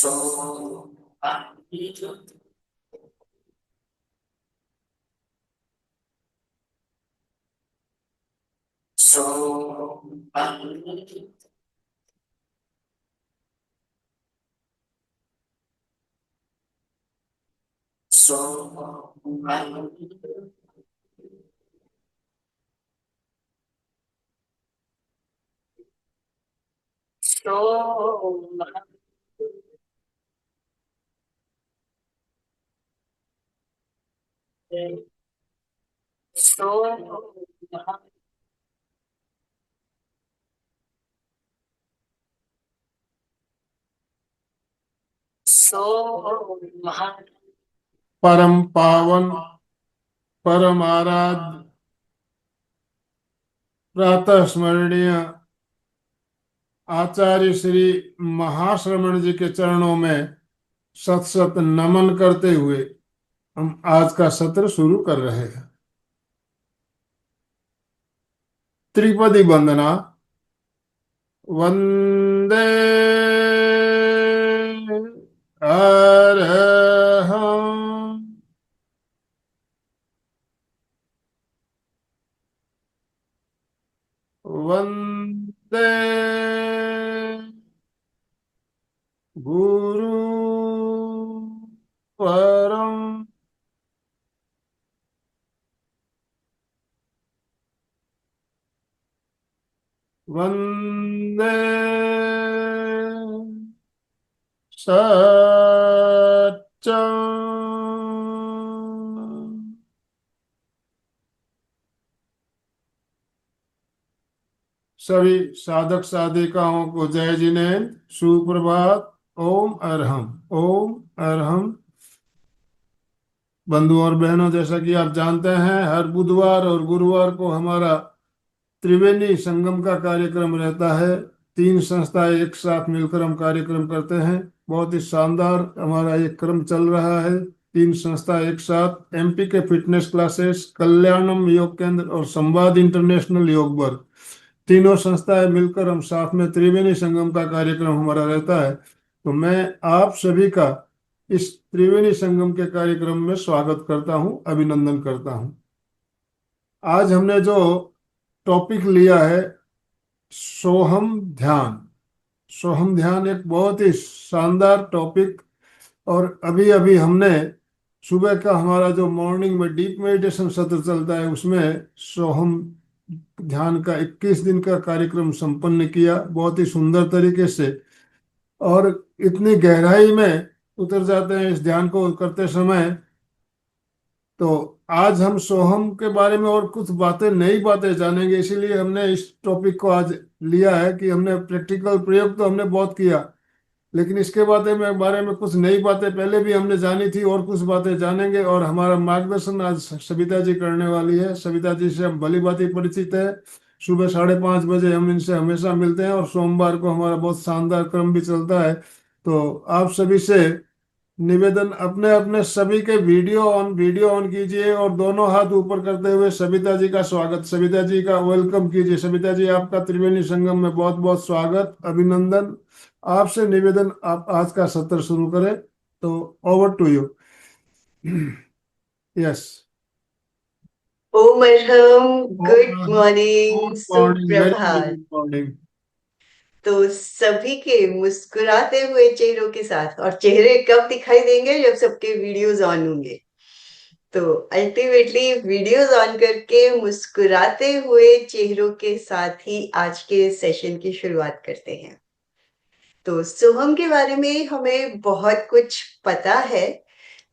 So, so, so, so, so, परम पावन परम आराध्य प्रातः स्मरणीय आचार्य श्री महाश्रमण जी के चरणों में सत सत नमन करते हुए हम आज का सत्र शुरू कर रहे हैं। त्रिपदी वंदना। वंदे अरहं वंदे गुरु परम वंदे सच्चं। सभी साधक साधिकाओं को जय जिनेन्द्र, सुप्रभात। ओम अरहम, ओम अरहम। बंधु और बहनों, जैसा कि आप जानते हैं, हर बुधवार और गुरुवार को हमारा त्रिवेणी संगम का कार्यक्रम रहता है। तीन संस्थाएं एक साथ मिलकर हम कार्यक्रम करते हैं। बहुत ही शानदार हमारा ये क्रम चल रहा है। तीन संस्था एक साथ, एमपी के फिटनेस क्लासेस, कल्याणम योग केंद्र और संवाद इंटरनेशनल योग वर्ग, तीनों संस्थाएं मिलकर हम साथ में त्रिवेणी संगम का कार्यक्रम हमारा रहता है। तो मैं आप सभी का इस त्रिवेणी संगम के कार्यक्रम में स्वागत करता हूं, अभिनंदन करता हूं। आज हमने जो टॉपिक लिया है, सोहम ध्यान। सोहम ध्यान एक बहुत ही शानदार टॉपिक। और अभी अभी हमने सुबह का हमारा जो मॉर्निंग में डीप मेडिटेशन सत्र चलता है, उसमें सोहम ध्यान का 21 दिन का कार्यक्रम संपन्न किया, बहुत ही सुंदर तरीके से। और इतनी गहराई में उतर जाते हैं इस ध्यान को करते समय। तो आज हम सोहम के बारे में और कुछ बातें, नई बातें जानेंगे। इसीलिए हमने इस टॉपिक को आज लिया है कि हमने प्रैक्टिकल प्रयोग तो हमने बहुत किया, लेकिन इसके बारे में कुछ नई बातें पहले भी हमने जानी थी और कुछ बातें जानेंगे। और हमारा मार्गदर्शन आज सविता जी करने वाली है। सविता जी से हम भली भांति परिचित है। सुबह 5:30 बजे हम इनसे हमेशा मिलते हैं और सोमवार को हमारा बहुत शानदार क्रम भी चलता है। तो आप सभी से निवेदन, अपने अपने सभी के वीडियो ऑन कीजिए और दोनों हाथ ऊपर करते हुए सविता जी का स्वागत, सविता जी का वेलकम कीजिए। सविता जी, आपका त्रिवेणी संगम में बहुत बहुत स्वागत, अभिनंदन। आपसे निवेदन, आप आज का सत्र शुरू करें। तो over to you. Yes. Om Arham, good morning, morning, very सुप्रभात। Good morning. तो सभी के मुस्कुराते हुए चेहरों के साथ, और चेहरे कब दिखाई देंगे? जब सबके वीडियोस ऑन होंगे। तो अल्टीमेटली वीडियोस ऑन करके मुस्कुराते हुए चेहरों के साथ ही आज के सेशन की शुरुआत करते हैं। तो सोहम के बारे में हमें बहुत कुछ पता है,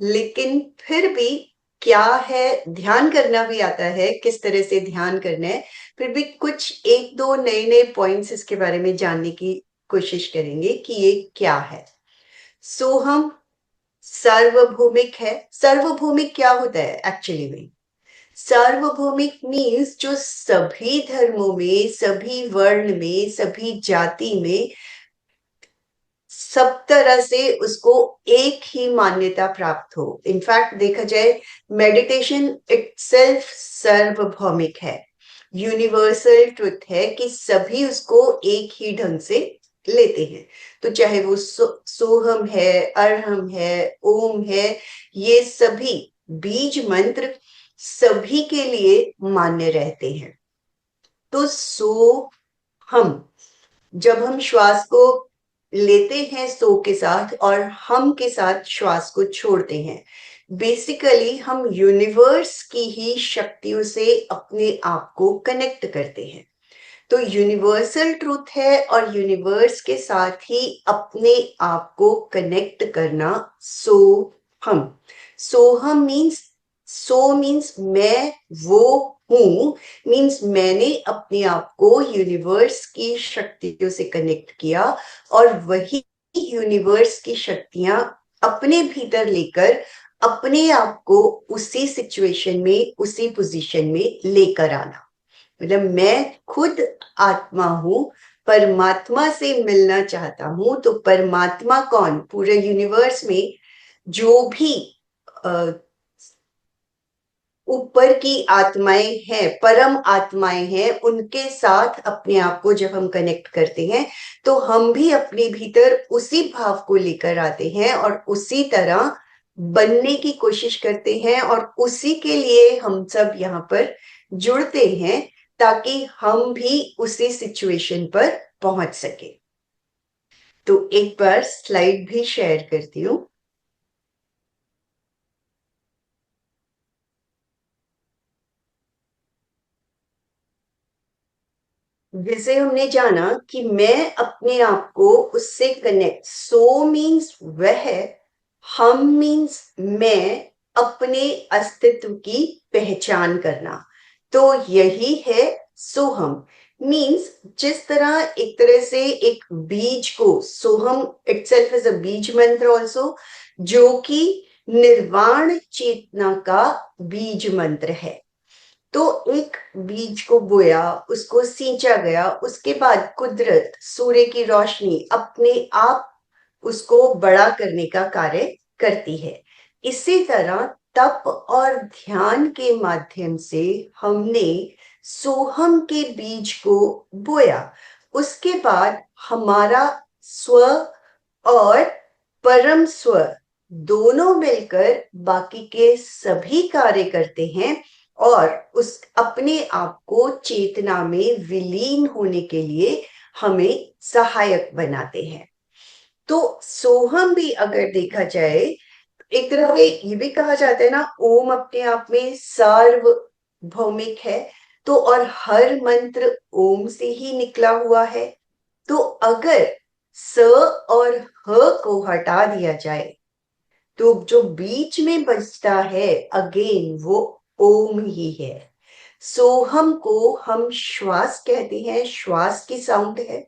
लेकिन फिर भी क्या है, ध्यान करना भी आता है, किस तरह से ध्यान करना है। फिर भी कुछ एक दो नए नए पॉइंट्स इसके बारे में जानने की कोशिश करेंगे कि ये क्या है। सोहम सार्वभौमिक है। सार्वभौमिक क्या होता है एक्चुअली में? सार्वभौमिक मीन्स जो सभी धर्मों में, सभी वर्ण में, सभी जाति में, सब तरह से उसको एक ही मान्यता प्राप्त हो। इनफैक्ट देखा जाए, मेडिटेशन इटसेल्फ सार्वभौमिक है, यूनिवर्सल ट्रुथ है कि सभी उसको एक ही ढंग से लेते हैं। तो चाहे वो सोहम है, अरहम है, ओम है, ये सभी बीज मंत्र सभी के लिए मान्य रहते हैं। तो हम जब हम श्वास को लेते हैं सो के साथ और हम के साथ श्वास को छोड़ते हैं, बेसिकली हम यूनिवर्स की ही शक्तियों से अपने आप को कनेक्ट करते हैं। तो यूनिवर्सल ट्रूथ है और यूनिवर्स के साथ ही अपने आप को कनेक्ट करना हम सोहम मीन्स मैं वो हूं, मीन्स मैंने अपने आप को यूनिवर्स की शक्तियों से कनेक्ट किया और वही यूनिवर्स की शक्तियां अपने भीतर लेकर अपने आप को उसी सिचुएशन में, उसी पोजीशन में लेकर आना। मतलब मैं खुद आत्मा हूं, परमात्मा से मिलना चाहता हूं, तो परमात्मा कौन? पूरे यूनिवर्स में जो भी ऊपर की आत्माएं हैं, परम आत्माएं हैं, उनके साथ अपने आप को जब हम कनेक्ट करते हैं तो हम भी अपने भीतर उसी भाव को लेकर आते हैं और उसी तरह बनने की कोशिश करते हैं और उसी के लिए हम सब यहाँ पर जुड़ते हैं ताकि हम भी उसी सिचुएशन पर पहुंच सके। तो एक बार स्लाइड भी शेयर करती हूँ। जैसे हमने जाना कि मैं अपने आप को उससे कनेक्ट, सो मीन्स वह, हम मीन्स मैं, अपने अस्तित्व की पहचान करना। तो यही है सोहम। मीन्स जिस तरह एक तरह से एक बीज को, सोहम इटसेल्फ इज अ बीज मंत्र ऑल्सो, जो कि निर्वाण चेतना का बीज मंत्र है। तो एक बीज को बोया, उसको सींचा गया, उसके बाद कुदरत, सूर्य की रोशनी अपने आप उसको बड़ा करने का कार्य करती है। इसी तरह तप और ध्यान के माध्यम से हमने सोहम के बीज को बोया। उसके बाद हमारा स्व और परम स्व दोनों मिलकर बाकी के सभी कार्य करते हैं और उस अपने आप को चेतना में विलीन होने के लिए हमें सहायक बनाते हैं। तो सोहम भी अगर देखा जाए, एक तरह से ये भी कहा जाता है ना, ओम अपने आप में सार्वभौमिक है, तो और हर मंत्र ओम से ही निकला हुआ है। तो अगर स और ह को हटा दिया जाए तो जो बीच में बचता है अगेन वो ओम ही है। सोहम को हम श्वास कहते हैं, श्वास की साउंड है।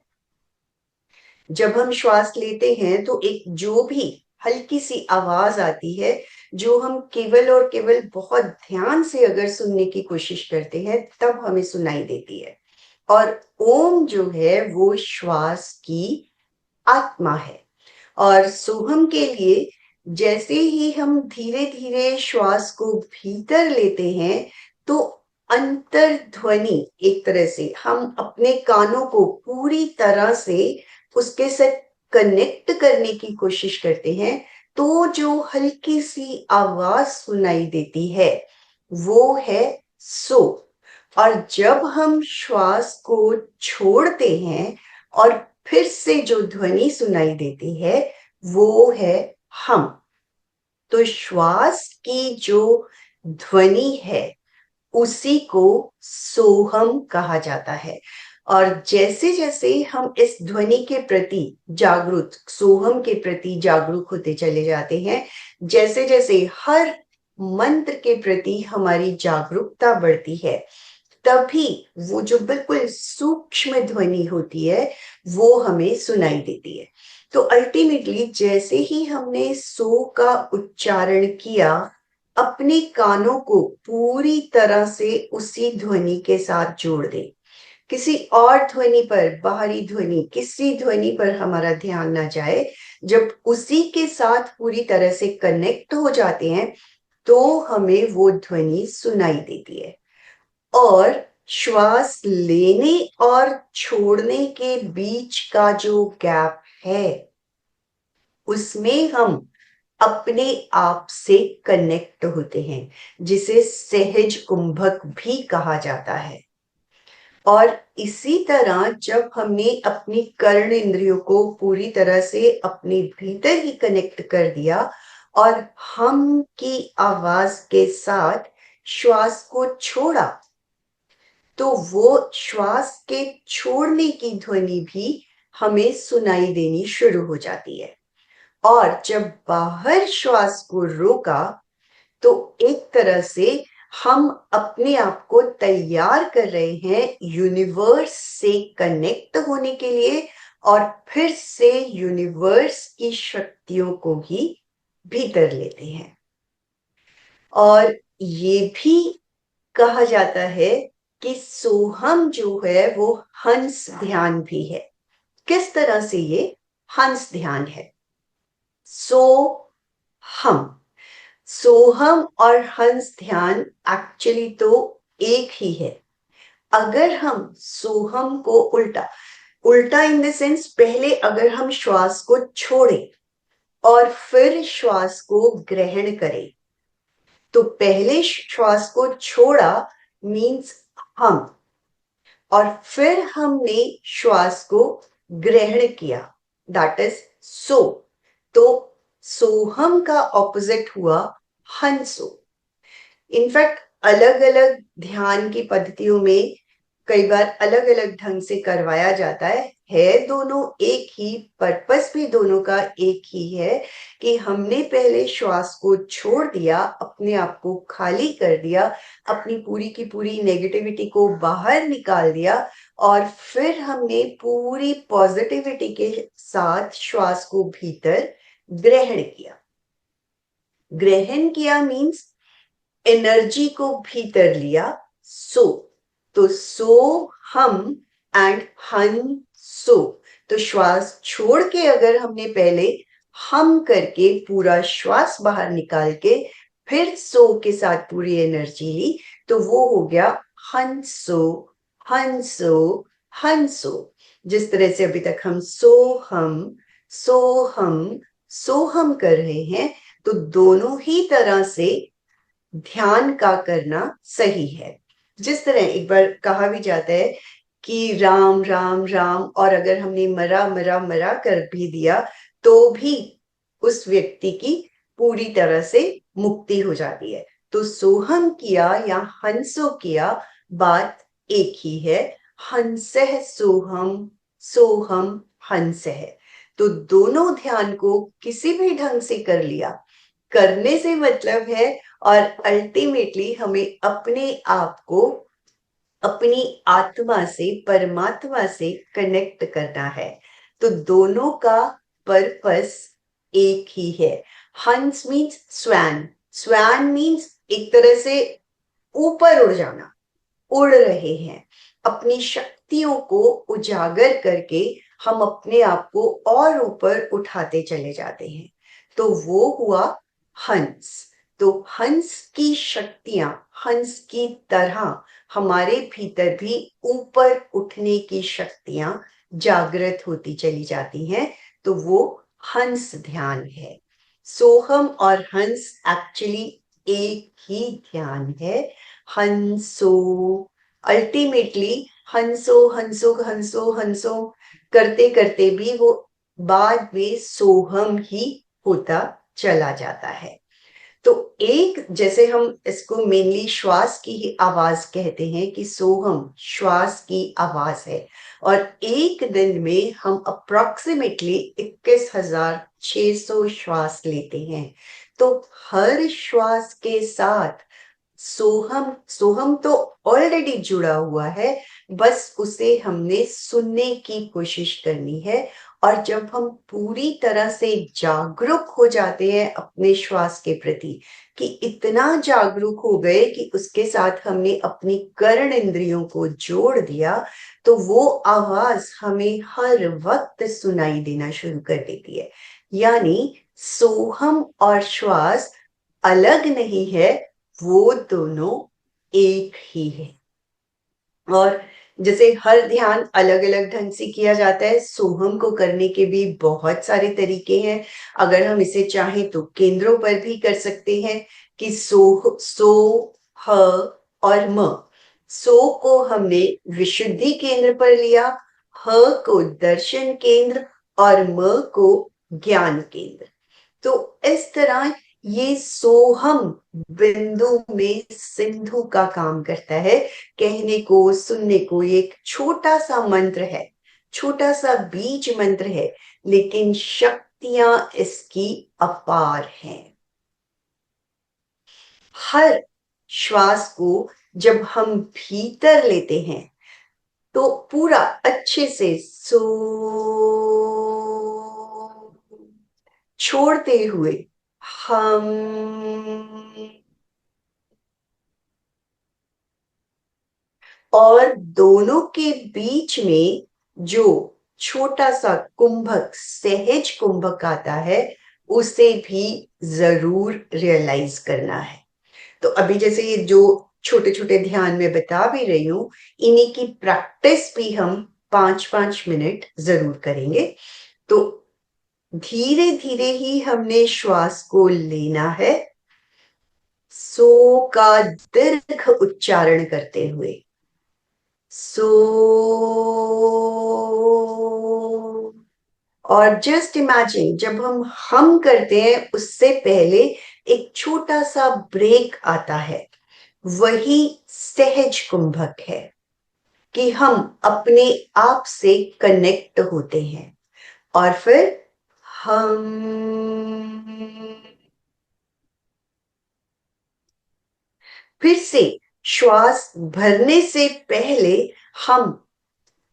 जब हम श्वास लेते हैं तो एक जो भी हल्की सी आवाज आती है, जो हम केवल और केवल बहुत ध्यान से अगर सुनने की कोशिश करते हैं तब हमें सुनाई देती है। और ओम जो है वो श्वास की आत्मा है। और सोहम के लिए जैसे ही हम धीरे धीरे श्वास को भीतर लेते हैं तो अंतर्ध्वनि, एक तरह से हम अपने कानों को पूरी तरह से उसके साथ कनेक्ट करने की कोशिश करते हैं, तो जो हल्की सी आवाज सुनाई देती है वो है सो। और जब हम श्वास को छोड़ते हैं और फिर से जो ध्वनि सुनाई देती है वो है हम। तो श्वास की जो ध्वनि है उसी को सोहम कहा जाता है। और जैसे जैसे हम इस ध्वनि के प्रति जागरूक, सोहम के प्रति जागरूक होते चले जाते हैं, जैसे जैसे हर मंत्र के प्रति हमारी जागरूकता बढ़ती है, तभी वो जो बिल्कुल सूक्ष्म ध्वनि होती है वो हमें सुनाई देती है। तो अल्टीमेटली जैसे ही हमने सो का उच्चारण किया, अपने कानों को पूरी तरह से उसी ध्वनि के साथ जोड़ दें। किसी और ध्वनि पर, बाहरी ध्वनि, किसी ध्वनि पर हमारा ध्यान ना जाए। जब उसी के साथ पूरी तरह से कनेक्ट हो जाते हैं तो हमें वो ध्वनि सुनाई देती है। और श्वास लेने और छोड़ने के बीच का जो गैप है उसमें हम अपने आप से कनेक्ट होते हैं, जिसे सहज कुंभक भी कहा जाता है। और इसी तरह जब हमने अपनी कर्ण इंद्रियों को पूरी तरह से अपने भीतर ही कनेक्ट कर दिया और हम की आवाज के साथ श्वास को छोड़ा, तो वो श्वास के छोड़ने की ध्वनि भी हमें सुनाई देनी शुरू हो जाती है। और जब बाहर श्वास को रोका, तो एक तरह से हम अपने आप को तैयार कर रहे हैं यूनिवर्स से कनेक्ट होने के लिए और फिर से यूनिवर्स की शक्तियों को भी भीतर लेते हैं। और ये भी कहा जाता है कि सोहम जो है वो हंस ध्यान भी है। किस तरह से ये हंस ध्यान है? सोहम और हंस ध्यान एक्चुअली तो एक ही है। अगर हम सोहम को उल्टा इन द सेंस, पहले अगर हम श्वास को छोड़े और फिर श्वास को ग्रहण करें, तो पहले श्वास को छोड़ा मीन्स हम, और फिर हमने श्वास को ग्रहण किया, दैट इज सो। तो सोहम का ऑपोजिट हुआ हंसो। इनफैक्ट अलग अलग ध्यान की पद्धतियों में कई बार अलग अलग ढंग से करवाया जाता है दोनों एक ही, पर्पस भी दोनों का एक ही है कि हमने पहले श्वास को छोड़ दिया, अपने आप को खाली कर दिया, अपनी पूरी की पूरी नेगेटिविटी को बाहर निकाल दिया और फिर हमने पूरी पॉजिटिविटी के साथ श्वास को भीतर ग्रहण किया। ग्रहण किया मीन्स एनर्जी को भीतर लिया। तो सो हम एंड हन सो। तो श्वास छोड़ के अगर हमने पहले हम करके पूरा श्वास बाहर निकाल के फिर सो के साथ पूरी एनर्जी ली, तो वो हो गया हंसो हंसो हंसो। जिस तरह से अभी तक हम सोहम सोहम कर रहे हैं, तो दोनों ही तरह से ध्यान का करना सही है। जिस तरह एक बार कहा भी जाता है कि राम राम राम, और अगर हमने मरा मरा मरा कर भी दिया तो भी उस व्यक्ति की पूरी तरह से मुक्ति हो जाती है। तो सोहम किया या हंसो किया, बात एक ही है। हंसह सोहम, सोहम हंसह। तो दोनों ध्यान को किसी भी ढंग से कर लिया, करने से मतलब है, और अल्टीमेटली हमें अपने आप को अपनी आत्मा से, परमात्मा से कनेक्ट करना है। तो दोनों का पर्पस एक ही है। हंस मीन्स स्वैन, स्वैन मीन्स एक तरह से ऊपर उड़ जाना, उड़ रहे हैं। अपनी शक्तियों को उजागर करके हम अपने आप को और ऊपर उठाते चले जाते हैं। तो वो हुआ हंस। तो हंस की शक्तियां, हंस की तरह हमारे भीतर भी ऊपर उठने की शक्तियां जागृत होती चली जाती हैं। तो वो हंस ध्यान है। सोहम और हंस एक्चुअली एक ही ध्यान है। हंसो, अल्टीमेटली हंसो हंसो हंसो हंसो करते करते भी वो बाद में सोहम ही होता चला जाता है। तो एक, जैसे हम इसको मेनली श्वास की ही आवाज कहते हैं कि सोहम श्वास की आवाज है, और एक दिन में हम अप्रोक्सीमेटली 21,600 श्वास लेते हैं। तो हर श्वास के साथ सोहम तो ऑलरेडी जुड़ा हुआ है, बस उसे हमने सुनने की कोशिश करनी है। और जब हम पूरी तरह से जागरूक हो जाते हैं अपने श्वास के प्रति, कि इतना जागरूक हो गए कि उसके साथ हमने अपनी कर्ण इंद्रियों को जोड़ दिया, तो वो आवाज हमें हर वक्त सुनाई देना शुरू कर देती है। यानी सोहम और श्वास अलग नहीं है, वो दोनों एक ही है। और जैसे हर ध्यान अलग अलग ढंग से किया जाता है, सोहम को करने के भी बहुत सारे तरीके हैं। अगर हम इसे चाहें तो केंद्रों पर भी कर सकते हैं कि सो ह और म। सो को हमने विशुद्धि केंद्र पर लिया, ह को दर्शन केंद्र और म को ज्ञान केंद्र। तो इस तरह ये सोहम बिंदु में सिंधु का काम करता है। कहने को सुनने को एक छोटा सा मंत्र है, छोटा सा बीज मंत्र है, लेकिन शक्तियां इसकी अपार हैं। हर श्वास को जब हम भीतर लेते हैं तो पूरा अच्छे से सो छोड़ते हुए हम, और दोनों के बीच में जो छोटा सा कुंभक, सहज कुंभक आता है, उसे भी जरूर रियलाइज करना है। तो अभी जैसे ये जो छोटे छोटे ध्यान में बता भी रही हूं, इन्हीं की प्रैक्टिस भी हम 5-5 मिनट जरूर करेंगे। तो धीरे धीरे ही हमने श्वास को लेना है, सो का दीर्घ उच्चारण करते हुए। सो, और जस्ट इमेजिन जब हम करते हैं उससे पहले एक छोटा सा ब्रेक आता है, वही सहज कुंभक है कि हम अपने आप से कनेक्ट होते हैं। और फिर से श्वास भरने से पहले हम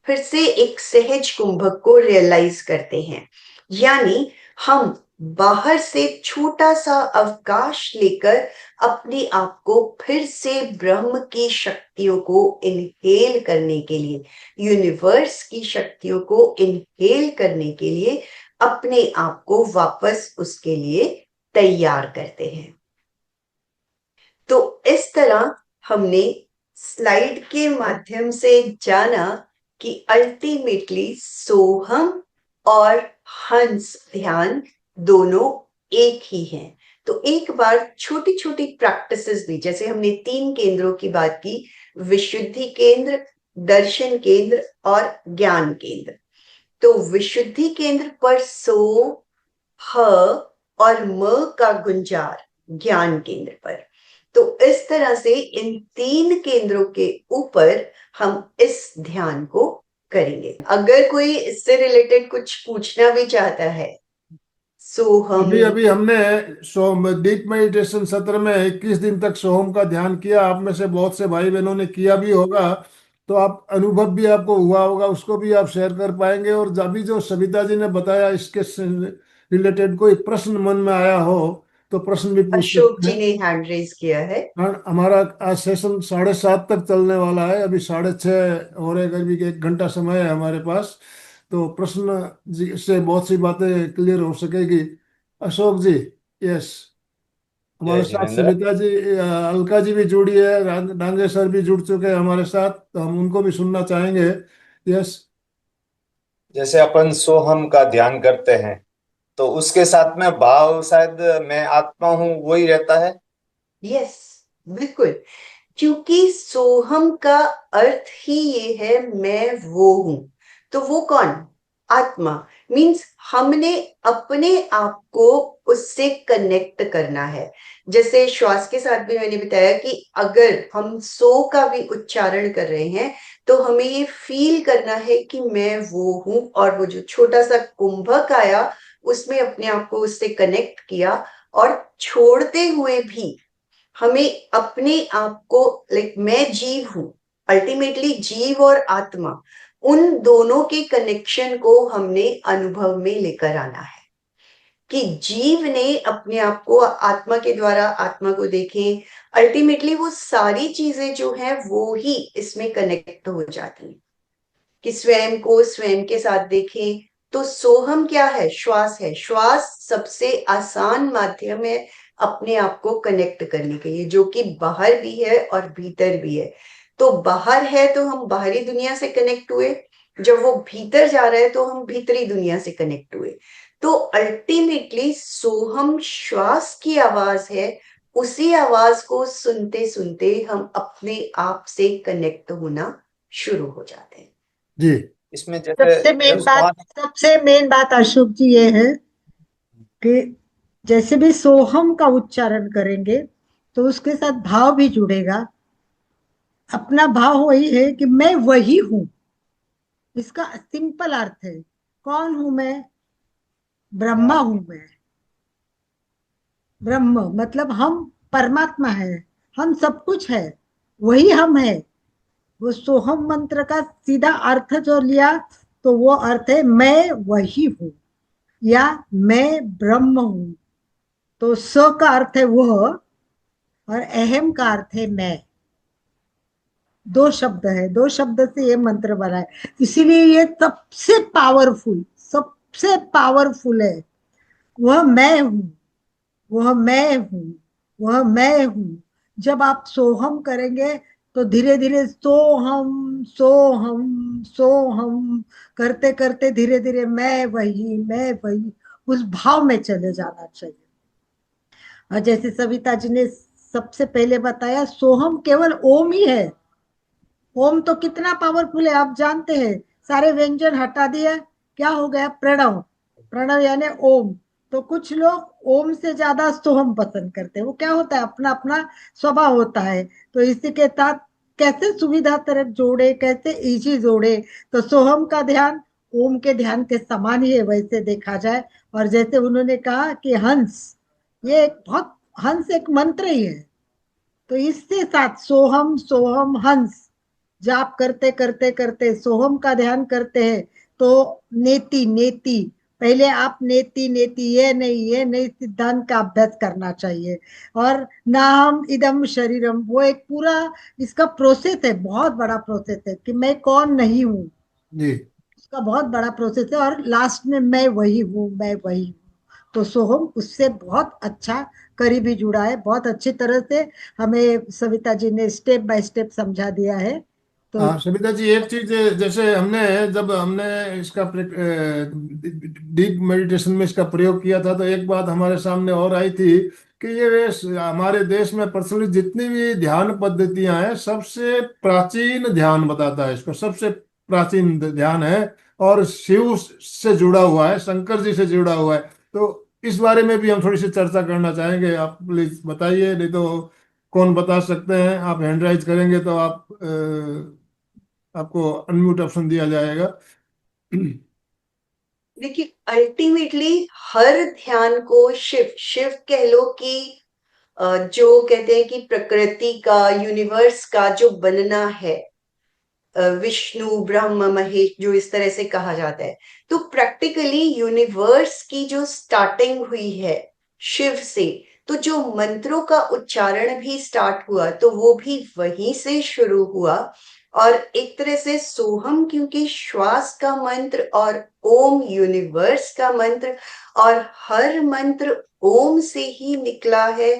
फिर से एक सहज कुंभक को रियलाइज करते हैं, यानी हम बाहर से छोटा सा अवकाश लेकर अपने आप को फिर से ब्रह्म की शक्तियों को इनहेल करने के लिए, यूनिवर्स की शक्तियों को इनहेल करने के लिए अपने आप को वापस उसके लिए तैयार करते हैं। तो इस तरह हमने स्लाइड के माध्यम से जाना कि अल्टीमेटली सोहम और हंस ध्यान दोनों एक ही हैं। तो एक बार छोटी छोटी प्रैक्टिसेस भी, जैसे हमने 3 केंद्रों की बात की, विशुद्धि केंद्र, दर्शन केंद्र और ज्ञान केंद्र। तो विशुद्धि केंद्र पर सो, ह और म का गुंजार ज्ञान केंद्र पर। तो इस तरह से इन 3 केंद्रों के ऊपर हम इस ध्यान को करेंगे। अगर कोई इससे रिलेटेड कुछ पूछना भी चाहता है, सो हम अभी अभी हमने सोम डीप मेडिटेशन सत्र में 21 दिन तक सोहम का ध्यान किया। आप में से बहुत से भाई बहनों ने किया भी होगा, तो आप अनुभव भी आपको हुआ होगा, उसको भी आप शेयर कर पाएंगे। और अभी जो सविता जी ने बताया, इसके रिलेटेड कोई प्रश्न मन में आया हो तो प्रश्न भी पूछ अशोक सकते जी हैं। ने हैंड रेज किया है। हाँ, हमारा आज सेशन 7:30 तक चलने वाला है। अभी 6:30 और अभी 1 घंटा समय है हमारे पास, तो प्रश्न से बहुत सी बातें क्लियर हो सकेगी। अशोक जी, यस, हमारे जय साथ जिनेन्द्र। सविता जी, अलका जी भी जुड़ी है, डांगे सर भी जुड़ चुके हैं हमारे साथ, तो हम उनको भी सुनना चाहेंगे। यस। जैसे अपन सोहम का ध्यान करते हैं तो उसके साथ में भाव शायद मैं आत्मा हूँ वही रहता है। यस, बिल्कुल। क्योंकि सोहम का अर्थ ही ये है, मैं वो हूं। तो वो कौन? आत्मा। मीन्स हमने अपने आप को उससे कनेक्ट करना है। जैसे श्वास के साथ भी मैंने बताया कि अगर हम सो का भी उच्चारण कर रहे हैं तो हमें ये फील करना है कि मैं वो हूं, और वो जो छोटा सा कुंभक आया उसमें अपने आप को उससे कनेक्ट किया। और छोड़ते हुए भी हमें अपने आप को, लाइक मैं जीव हूं, अल्टीमेटली जीव और आत्मा, उन दोनों के कनेक्शन को हमने अनुभव में लेकर आना है कि जीव ने अपने आप को आत्मा के द्वारा आत्मा को देखें। अल्टीमेटली वो सारी चीजें जो हैं वो ही इसमें कनेक्ट हो जाती हैं कि स्वयं को स्वयं के साथ देखें। तो सोहम क्या है? श्वास है। श्वास सबसे आसान माध्यम है अपने आप को कनेक्ट करने के लिए, जो कि बाहर भी है और भीतर भी है। तो बाहर है तो हम बाहरी दुनिया से कनेक्ट हुए, जब वो भीतर जा रहा है तो हम भीतरी दुनिया से कनेक्ट हुए। तो अल्टीमेटली सोहम श्वास की आवाज है, उसी आवाज को सुनते सुनते हम अपने आप से कनेक्ट होना शुरू हो जाते हैं। जी। इसमें जैसे जब श्वास सबसे मेन बात अशोक जी ये है कि जैसे भी सोहम का उच्चारण करेंगे तो उसके साथ भाव भी जुड़ेगा। अपना भाव वही है कि मैं वही हूं। इसका सिंपल अर्थ है, कौन हूं मैं? ब्रह्मा हूं मैं। ब्रह्म मतलब हम परमात्मा है, हम सब कुछ है, वही हम है। वो सोहम मंत्र का सीधा अर्थ जो लिया तो वो अर्थ है मैं वही हूं या मैं ब्रह्म हूं। तो स का अर्थ है वह और अहम का अर्थ है मैं। दो शब्द है, दो शब्द से ये मंत्र बना है, इसीलिए ये सबसे पावरफुल है। वह मैं हूं, वह मैं हूं, वह मैं हूं। जब आप सोहम करेंगे तो धीरे धीरे सोहम सोहम सोहम करते करते धीरे धीरे मैं वही उस भाव में चले जाना चाहिए। और जैसे सविता जी ने सबसे पहले बताया, सोहम केवल ओम ही है। ओम तो कितना पावरफुल है आप जानते हैं। सारे व्यंजन हटा दिए, क्या हो गया? प्रणव। प्रणव यानी ओम। तो कुछ लोग ओम से ज्यादा सोहम पसंद करते हैं। वो क्या होता है, अपना अपना स्वभाव होता है। तो इसी के साथ कैसे सुविधा तरफ जोड़े, कैसे इजी जोड़े, तो सोहम का ध्यान ओम के ध्यान के समान ही है वैसे देखा जाए। और जैसे उन्होंने कहा कि हंस, ये एक बहुत, हंस एक मंत्र ही है। तो इससे साथ सोहम सोहम हंस जाप करते करते करते सोहम का ध्यान करते हैं तो नेति नेति, पहले आप नेति नेति ये नहीं सिद्धांत का अभ्यास करना चाहिए। और नाहम इदम शरीरम, वो एक पूरा इसका प्रोसेस है, बहुत बड़ा प्रोसेस है कि मैं कौन नहीं हूँ। जी। उसका बहुत बड़ा प्रोसेस है और लास्ट में मैं वही हूँ, मैं वही हूँ। तो सोहम उससे बहुत अच्छा करीबी जुड़ा है। बहुत अच्छी तरह से हमें सविता जी ने स्टेप बाय स्टेप समझा दिया है। तो हाँ सविता जी, एक चीज, जैसे जब हमने इसका डीप मेडिटेशन में इसका प्रयोग किया था तो एक बात हमारे सामने और आई थी कि हमारे देश में प्रचलित जितनी भी ध्यान पद्धतियां हैं, सबसे प्राचीन ध्यान बताता है इसको, सबसे प्राचीन ध्यान है और शिव से जुड़ा हुआ है, शंकर जी से जुड़ा हुआ है। तो इस बारे में भी हम थोड़ी सी चर्चा करना चाहेंगे, आप प्लीज बताइए। नहीं तो कौन बता सकते हैं, आप हैंड राइज करेंगे तो आपको अनम्यूट ऑप्शन दिया जाएगा। देखिए, अल्टीमेटली हर ध्यान को शिव शिव कह लो कि जो कहते हैं कि प्रकृति का, यूनिवर्स का जो बनना है, विष्णु ब्रह्म महेश जो इस तरह से कहा जाता है, तो प्रैक्टिकली यूनिवर्स की जो स्टार्टिंग हुई है शिव से, तो जो मंत्रों का उच्चारण भी स्टार्ट हुआ तो वो भी वहीं से शुरू हुआ। और एक तरह से सोहम क्योंकि श्वास का मंत्र और ओम यूनिवर्स का मंत्र, और हर मंत्र ओम से ही निकला है।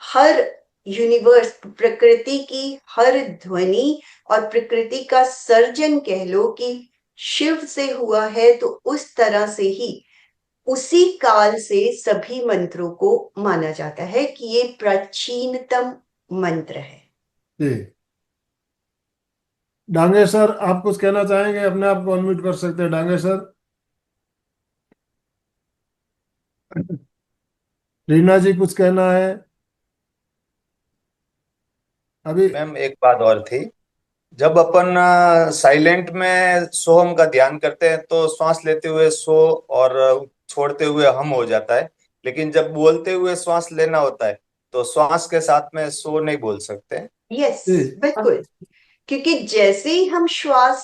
हर यूनिवर्स, प्रकृति की हर ध्वनि और प्रकृति का सर्जन कह लो कि शिव से हुआ है। तो उस तरह से ही उसी काल से सभी मंत्रों को माना जाता है कि ये प्राचीनतम मंत्र है। जी। डांगे सर, आप कुछ कहना चाहेंगे? अपने आप को अनम्यूट कर सकते हैं डांगे सर। रीना जी कुछ कहना है अभी? मैम एक बात और थी। जब अपन साइलेंट में सोहम का ध्यान करते हैं तो श्वास लेते हुए सो और छोड़ते हुए हम हो जाता है। लेकिन जब बोलते हुए श्वास लेना होता है तो श्वास के साथ में सो नहीं बोल सकते। यस, जी। बिल्कुल। क्योंकि जैसे ही हम श्वास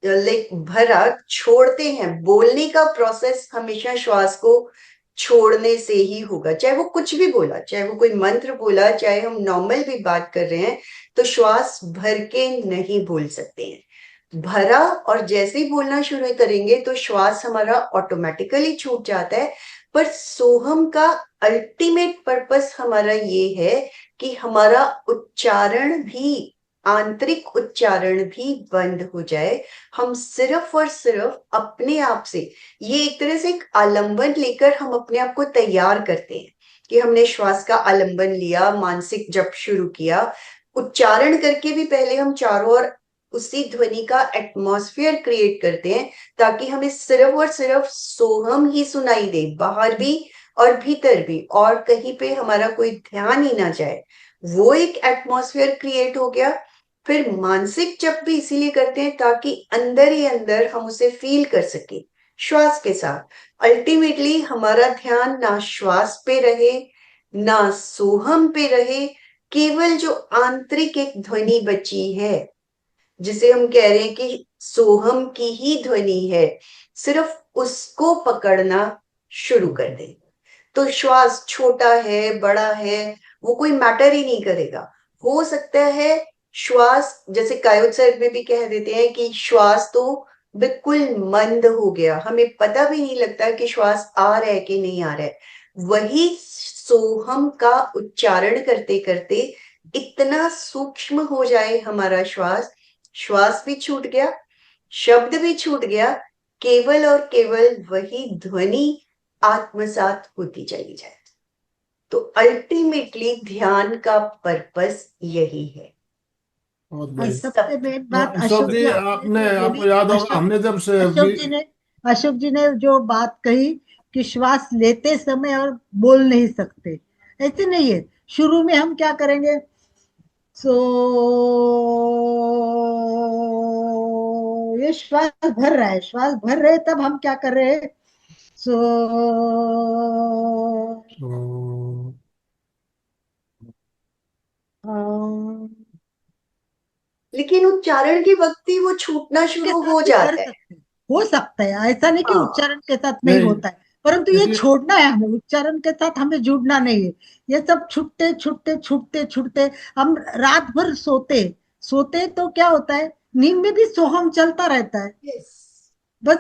लाइक भरा छोड़ते हैं, बोलने का प्रोसेस हमेशा श्वास को छोड़ने से ही होगा। चाहे वो कुछ भी बोला, चाहे वो कोई मंत्र बोला, चाहे हम नॉर्मल भी बात कर रहे हैं, तो श्वास भर के नहीं बोल सकते हैं। भरा और जैसे ही बोलना शुरू करेंगे तो श्वास हमारा ऑटोमेटिकली छूट जाता है। पर सोहम का अल्टीमेट पर्पस हमारा ये है कि हमारा उच्चारण भी आंतरिक उच्चारण भी बंद हो जाए, हम सिर्फ और सिर्फ अपने आप से, ये एक तरह से एक आलंबन लेकर हम अपने आप को तैयार करते हैं कि हमने श्वास का आलंबन लिया, मानसिक जप शुरू किया, उच्चारण करके भी पहले हम चारों ओर उसी ध्वनि का एटमॉस्फेयर क्रिएट करते हैं ताकि हमें सिर्फ और सिर्फ सोहम ही सुनाई दे, बाहर भी और भीतर भी, और कहीं पे हमारा कोई ध्यान ही ना जाए। वो एक एटमॉस्फेयर क्रिएट हो गया। फिर मानसिक जप भी इसीलिए करते हैं ताकि अंदर ही अंदर हम उसे फील कर सके श्वास के साथ। अल्टीमेटली हमारा ध्यान ना श्वास पे रहे ना सोहम पे रहे, केवल जो आंतरिक एक ध्वनि बची है जिसे हम कह रहे हैं कि सोहम की ही ध्वनि है, सिर्फ उसको पकड़ना शुरू कर दे। तो श्वास छोटा है बड़ा है वो कोई मैटर ही नहीं करेगा। हो सकता है श्वास, जैसे कायोत सर में भी कह देते हैं कि श्वास तो बिल्कुल मंद हो गया, हमें पता भी नहीं लगता कि श्वास आ रहा है कि नहीं आ रहा है। वही सोहम का उच्चारण करते करते इतना सूक्ष्म हो जाए हमारा श्वास, श्वास भी छूट गया, शब्द भी छूट गया, केवल और केवल वही ध्वनि आत्मसात होती चली जाए। तो अल्टीमेटली ध्यान का पर्पस यही है। बहुत और बढ़िया। सबसे मेन बात अशोक अशोक जी, जी आपने जो आपको बोली, याद होगा हमने जब से अशोक जी ने जो बात कही कि श्वास लेते समय और बोल नहीं सकते, ऐसे नहीं है। शुरू में हम क्या करेंगे, सो ये श्वास भर रहा है, श्वास भर रहे, तब हम क्या कर रहे हैं, सो तो लेकिन उच्चारण के वक्त ही वो छूटना के शुरू साथ हो भी कर जाता है। सकते हैं, हो सकता है, ऐसा नहीं कि हाँ, उच्चारण के साथ नहीं नहीं, होता है, परंतु ये देखिए, छोड़ना है हमें, उच्चारण के साथ हमें जुड़ना नहीं है। ये सब छुट्टे छुट्टे छुट्टे छुट्टे, हम रात भर सोते सोते तो क्या होता है, नींद में भी सोहम चलता रहता है। यस, बस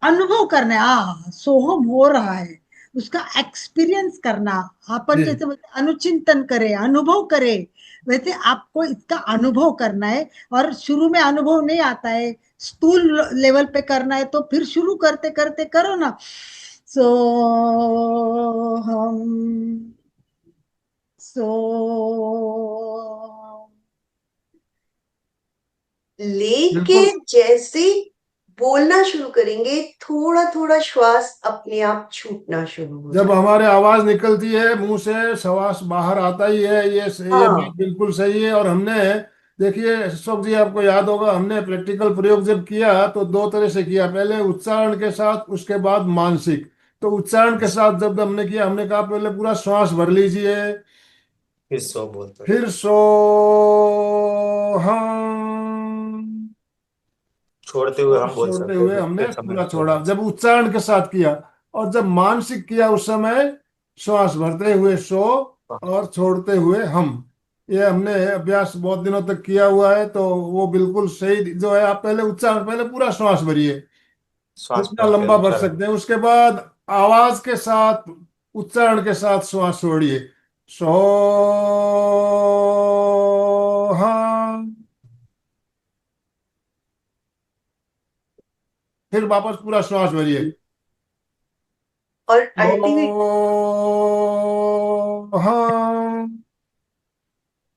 अनुभव करना है, सोहम हो रहा है, उसका एक्सपीरियंस करना। अपन जी, जैसे बोलते हैं, अनुचिंतन करे, अनुभव करे, वैसे आपको इसका अनुभव करना है। और शुरू में अनुभव नहीं आता है, स्थूल लेवल पे करना है, तो फिर शुरू करते करते करो ना, सो हम सो लेके बिल्कुल। जैसे जैसे बोलना शुरू करेंगे थोड़ा थोड़ा श्वास अपने आप छूटना शुरू हो जब जाए। हमारे आवाज निकलती है मुंह से, श्वास बाहर आता ही है, ये बात हाँ, बिल्कुल सही है। और हमने, देखिए अशोक जी, आपको याद होगा हमने प्रैक्टिकल प्रयोग जब किया तो दो तरह से किया, पहले उच्चारण के साथ, उसके बाद मानसिक। तो उच्चारण के साथ जब हमने किया, हमने कहा पहले पूरा श्वास भर लीजिए, फिर सो बोलते फिर सो हम, छोड़ते हुए और हम बोल छोड़ते सकते हैं, हुए रुकते हमने समय पूरा बोल छोड़ा, नहीं जब सकते। उच्चारण के साथ किया। और जब मानसिक किया उस समय श्वास भरते हुए सो और छोड़ते हुए हम। ये हमने अभ्यास बहुत दिनों तक किया हुआ है, तो वो बिल्कुल सही जो है। आप पहले उच्चारण, पहले पूरा श्वास भरिए श्वास जितना भरते लंबा भर उच्चारण। सकते हैं, उसके बाद आवाज के साथ, उच्चारण के साथ श्वास छोड़िए, सो हम, फिर वापस पूरा श्वास भरिए, और अल्टीमेट ओ हम।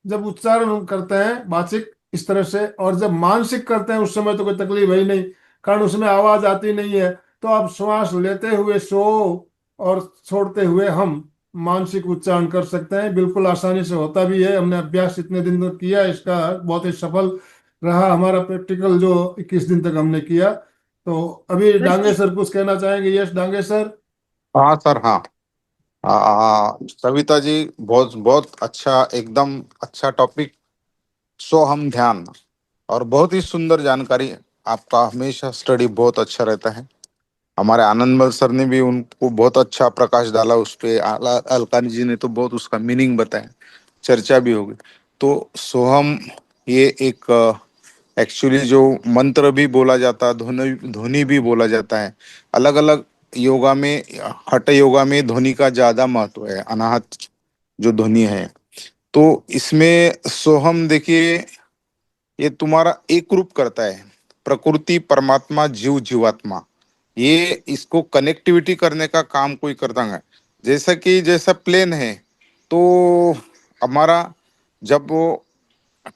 जब उच्चारण हम करते हैं वाचिक इस तरह से, और जब मानसिक करते हैं उस समय तो कोई तकलीफ है ही नहीं, कारण उसमें आवाज आती नहीं है। तो आप श्वास लेते हुए सो और छोड़ते हुए हम, मानसिक उच्चारण कर सकते हैं, बिल्कुल आसानी से होता भी है। हमने अभ्यास इतने दिन तक किया, इसका बहुत ही सफल रहा हमारा प्रैक्टिकल जो 21 दिन तक हमने किया। तो अभी बस डांगे सर कुछ कहना चाहेंगे? Yes Dange sir. हाँ सर, हाँ। सविता जी, बहुत बहुत अच्छा, एकदम अच्छा टॉपिक। सो हम ध्यान, और बहुत ही सुंदर जानकारी। आपका हमेशा स्टडी बहुत अच्छा रहता है। हमारे आनंदमल सर ने भी उनको बहुत अच्छा प्रकाश डाला उस पे। अलकानी जी ने तो बहुत उसका मीनिंग बताया, चर्चा भी हो गई। तो सोहम, ये एक एक्चुअली जो मंत्र भी बोला जाता है, ध्वनि ध्वनि भी बोला जाता है। अलग अलग योगा में, हठ योगा में ध्वनि का ज्यादा महत्व है, अनाहत जो ध्वनि है। तो तो इसमें सोहम देखिए, ये तुम्हारा एक रूप करता है, प्रकृति, परमात्मा, जीव, जीवात्मा, ये इसको कनेक्टिविटी करने का काम कोई करता है। जैसा कि जैसा प्लेन है, तो हमारा जब वो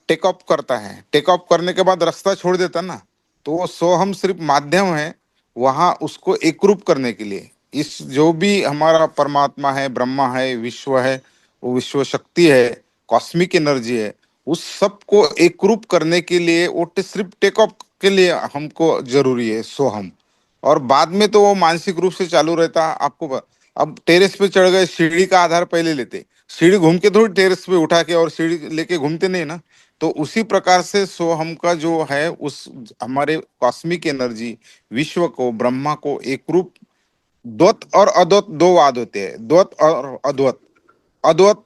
टेक ऑफ करता है, टेक ऑफ करने के बाद रास्ता छोड़ देता ना, तो वो सोहम सिर्फ माध्यम है वहां उसको एकरूप करने के लिए। इस जो भी हमारा परमात्मा है, ब्रह्मा है, विश्व है, वो विश्व शक्ति है, कॉस्मिक एनर्जी है, उस सब को एकरूप करने के लिए वो सिर्फ टेक ऑफ के लिए हमको जरूरी है सोहम। और बाद में तो वो मानसिक रूप से चालू रहता है आपको अब टेरेस पे चढ़ गए, सीढ़ी का आधार पहले लेते, सीढ़ी घूम के थोड़ी टेरेस पे उठा के और सीढ़ी लेके घूमते नहीं ना। तो उसी प्रकार से सोहम का जो है उस हमारे कॉस्मिक एनर्जी, विश्व को, ब्रह्मा को एक रूप, द्वैत और अद्वैत दो वाद होते हैं, द्वैत और अद्वैत, अद्वैत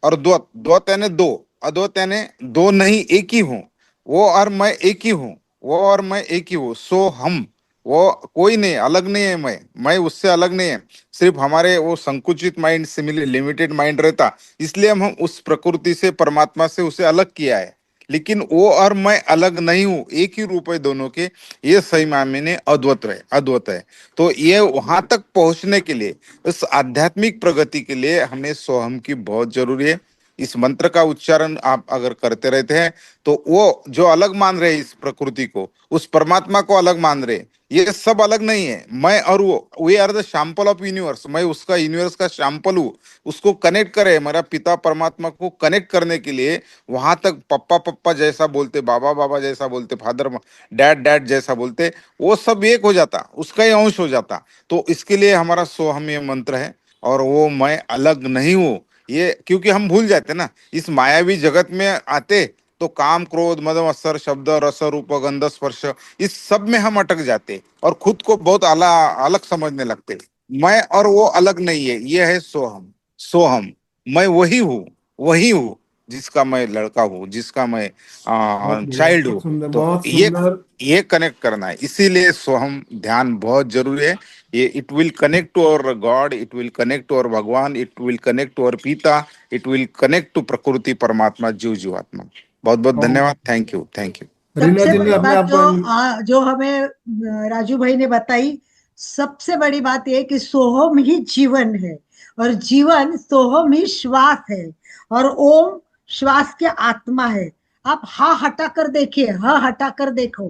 और द्वैत, द्वैत यानी दो, अद्वैत यानी दो नहीं एक ही हूँ, वो और मैं एक ही हूँ, वो और मैं एक ही हूँ, सो हम, वो कोई नहीं, अलग नहीं है, मैं उससे अलग नहीं है। सिर्फ हमारे वो संकुचित माइंड से मिले लिमिटेड माइंड रहता, इसलिए हम उस प्रकृति से, परमात्मा से उसे अलग किया है। लेकिन वो और मैं अलग नहीं हूँ, एक ही रूप है दोनों के, ये सही मायने में अद्वैत है, अद्वैत है। तो ये वहां तक पहुंचने के लिए, इस आध्यात्मिक प्रगति के लिए हमें सोहम की बहुत जरूरी है। इस मंत्र का उच्चारण आप अगर करते रहते हैं, तो वो जो अलग मान रहे इस प्रकृति को, उस परमात्मा को अलग मान रहे, ये सब अलग नहीं है। मैं और वो, we are the sample of universe, मैं उसका यूनिवर्स का सैंपल हूँ। उसको कनेक्ट करे, मेरा पिता परमात्मा को कनेक्ट करने के लिए वहां तक पप्पा पप्पा जैसा बोलते, बाबा बाबा जैसा बोलते, फादर डैड डैड जैसा बोलते, वो सब एक हो जाता, उसका ही अंश हो जाता। तो इसके लिए हमारा सोहम ये मंत्र है। और वो मैं अलग नहीं हूँ, ये क्योंकि हम भूल जाते ना इस मायावी जगत में आते, तो काम, क्रोध, मद, मत्सर, शब्द, रस, रूप, गंध, स्पर्श, इस सब में हम अटक जाते और खुद को बहुत अलग समझने लगते। मैं और वो अलग नहीं है, ये है सोहम। सोहम, मैं वही हूँ जिसका मैं लड़का हूँ, जिसका मैं बहुत बढ़िया, चाइल्ड बहुत हूँ। सुंदर, तो बहुत सुंदर। ये कनेक्ट करना है, इसीलिए सोहम ध्यान बहुत जरूरी है। ये it will connect to our God, it will connect to our Bhagwan, it will connect to our pita, it will connect to प्रकृति, परमात्मा, जीव, जीवात्मा। बहुत बहुत और धन्यवाद, thank you, thank you. Reena सबसे जी ने बड़ी अपने बात आप को जो हमें राजू भाई ने बताई, सबसे बड़ी बात यह कि सोहम ही जीवन है, और जीवन सोहम ही श्वास है, और ओम श्वास की आत्मा है। आप हा हटा कर देखिए, हा हटा कर देखो,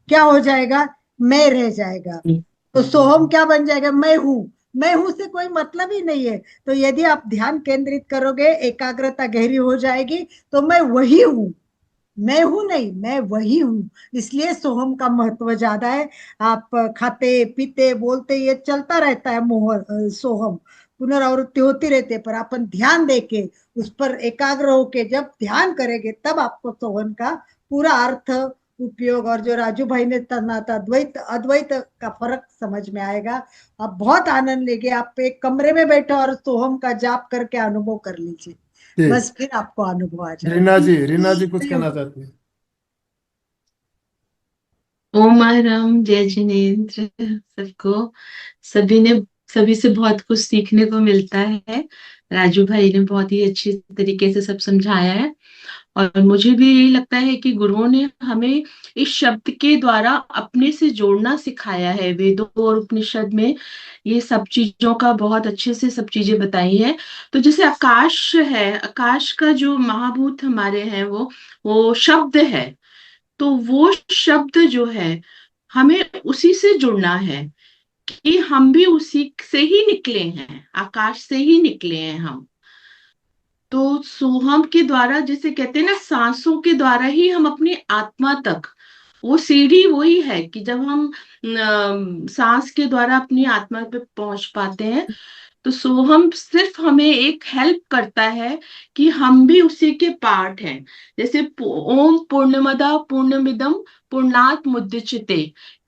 क्या हो जाएगा? मैं रह जाएगा। तो सोहम क्या बन जाएगा? मैं हूं। मैं हूं से कोई मतलब ही नहीं है। तो यदि आप ध्यान केंद्रित करोगे, एकाग्रता गहरी हो जाएगी, तो मैं वही हूं, मैं हूं नहीं, मैं वही हूं। इसलिए सोहम का महत्व ज्यादा है। आप खाते पीते बोलते ये चलता रहता है, सोहम पुनरावृत्ति होती रहती है, पर अपन ध्यान देके उस पर एकाग्र होके जब ध्यान करेंगे, तब आपको सोहम का पूरा अर्थ, उपयोग, और जो राजू भाई ने तना था द्वैत अद्वैत का फर्क समझ में आएगा। आप बहुत आनंद लेंगे। आप एक कमरे में बैठे और सोहम का जाप करके अनुभव कर लीजिए, ठीक। बस फिर आपको अनुभव आ जाएगा। रीना जी कुछ कहना चाहती है? ओम राम, जय जिनेन्द्र सबको। सभी ने सभी से बहुत कुछ सीखने को मिलता है। राजू भाई ने बहुत ही अच्छी तरीके से सब समझाया है, और मुझे भी यही लगता है कि गुरुओं ने हमें इस शब्द के द्वारा अपने से जोड़ना सिखाया है। वेदों और उपनिषद में ये सब चीजों का बहुत अच्छे से सब चीजें बताई है। तो जैसे आकाश है, आकाश का जो महाभूत हमारे हैं, वो शब्द है। तो वो शब्द जो है, हमें उसी से जुड़ना है, कि हम भी उसी से ही निकले हैं, आकाश से ही निकले हैं हम। तो सोहम के द्वारा, जैसे कहते हैं ना, सांसों के द्वारा ही हम अपनी आत्मा तक, वो सीढ़ी वही है कि जब हम सांस के द्वारा अपनी आत्मा पे पहुंच पाते हैं। तो सोहम सिर्फ हमें एक हेल्प करता है कि हम भी उसी के पार्ट हैं। जैसे ओम पूर्णमदा पूर्णमिदम पूर्णात मुद्यचते,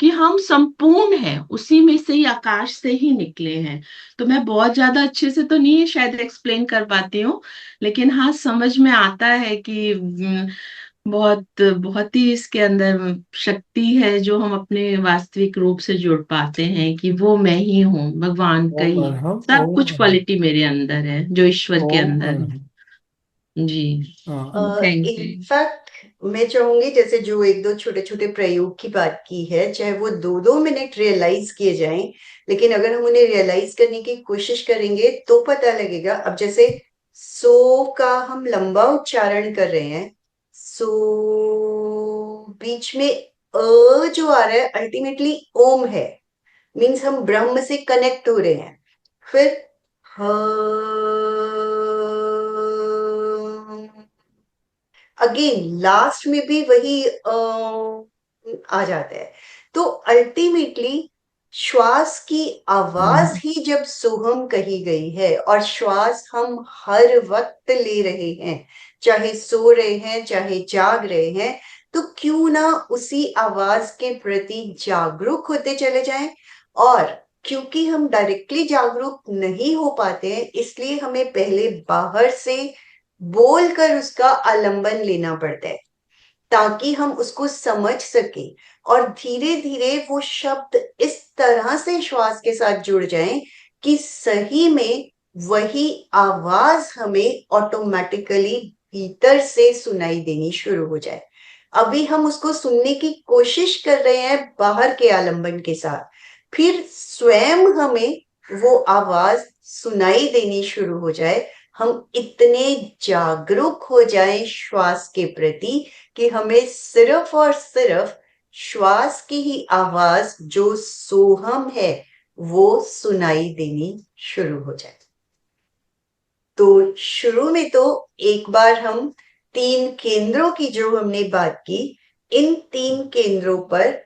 कि हम संपूर्ण हैं, उसी में से ही, आकाश से ही निकले हैं। तो मैं बहुत ज्यादा अच्छे से तो नहीं शायद एक्सप्लेन कर पाती हूँ, लेकिन हाँ, समझ में आता है कि बहुत बहुत ही इसके अंदर शक्ति है, जो हम अपने वास्तविक रूप से जुड़ पाते हैं कि वो मैं ही हूँ, भगवान का ओम ही अरहम, सब ओम कुछ अरहम, क्वालिटी मेरे अंदर है, जो ईश्वर के ओम अंदर है। अरहम। जी, हाँ थैंक यू। इनफैक्ट मैं चाहूंगी जैसे जो एक दो छोटे छोटे प्रयोग की बात की है, चाहे वो 2-2 मिनट रियलाइज किए जाएं, लेकिन अगर हम उन्हें रियलाइज करने की कोशिश करेंगे तो पता लगेगा। अब जैसे सो का हम लंबा उच्चारण कर रहे हैं, सो बीच में जो आ रहा है अल्टीमेटली ओम है, मीन्स हम ब्रह्म से कनेक्ट हो रहे हैं। फिर ह अगेन लास्ट में भी वही आ जाता है। तो अल्टीमेटली श्वास की आवाज ही जब सोहम कही गई है, और श्वास हम हर वक्त ले रहे हैं, चाहे सो रहे हैं चाहे जाग रहे हैं, तो क्यों ना उसी आवाज के प्रति जागरूक होते चले जाएं। और क्योंकि हम डायरेक्टली जागरूक नहीं हो पाते हैं, इसलिए हमें पहले बाहर से बोलकर उसका आलंबन लेना पड़ता है, ताकि हम उसको समझ सके, और धीरे धीरे वो शब्द इस तरह से श्वास के साथ जुड़ जाएं कि सही में वही आवाज हमें ऑटोमेटिकली भीतर से सुनाई देनी शुरू हो जाए। अभी हम उसको सुनने की कोशिश कर रहे हैं बाहर के आलंबन के साथ, फिर स्वयं हमें वो आवाज सुनाई देनी शुरू हो जाए, हम इतने जागरूक हो जाएं श्वास के प्रति कि हमें सिर्फ और सिर्फ श्वास की ही आवाज जो सोहम है वो सुनाई देनी शुरू हो जाए। तो शुरू में तो एक बार हम 3 केंद्रों की जो हमने बात की, इन 3 केंद्रों पर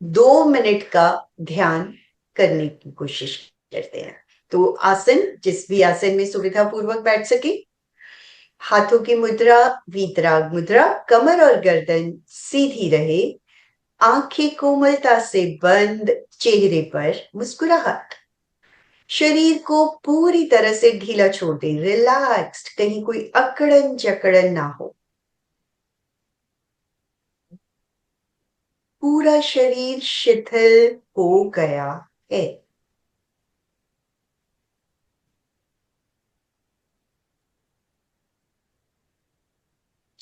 2 मिनट का ध्यान करने की कोशिश करते हैं। तो आसन, जिस भी आसन में सुविधा पूर्वक बैठ सके, हाथों की मुद्रा वीतराग मुद्रा, कमर और गर्दन सीधी रहे, आंखें कोमलता से बंद, चेहरे पर मुस्कुराहट, शरीर को पूरी तरह से ढीला छोड़ दें, रिलैक्स्ड, कहीं कोई अकड़न जकड़न ना हो, पूरा शरीर शिथिल हो गया है।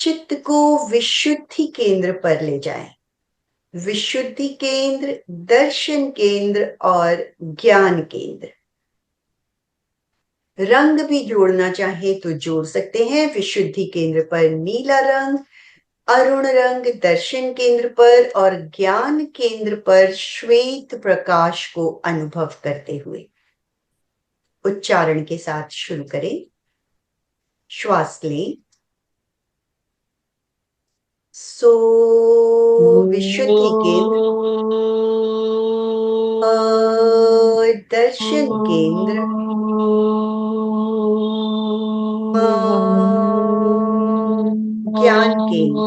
चित्त को विशुद्धि केंद्र पर ले जाएं। विशुद्धि केंद्र, दर्शन केंद्र और ज्ञान केंद्र। रंग भी जोड़ना चाहे तो जोड़ सकते हैं। विशुद्धि केंद्र पर नीला रंग, अरुण रंग दर्शन केंद्र पर, और ज्ञान केंद्र पर श्वेत प्रकाश को अनुभव करते हुए। उच्चारण के साथ शुरू करें। श्वास लें। सो, विशुद्धि केंद्र, दर्शन केंद्र, ज्ञान केंद्र।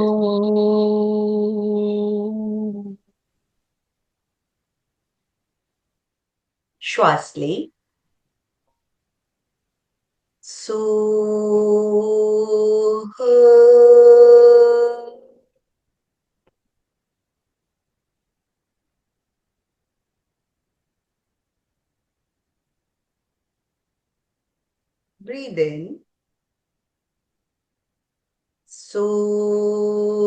श्वास लें। सो, breathe in. So,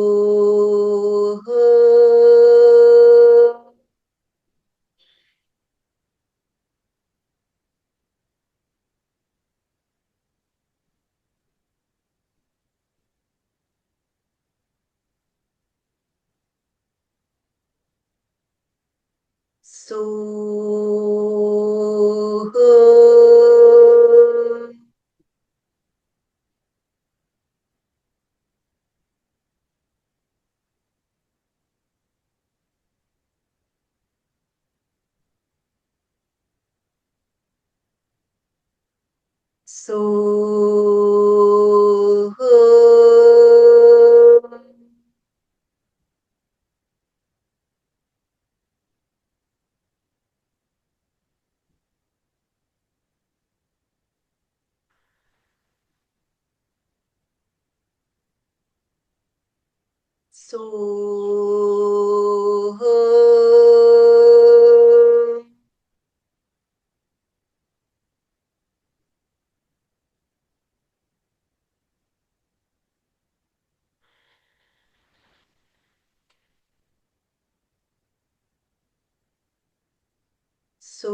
सो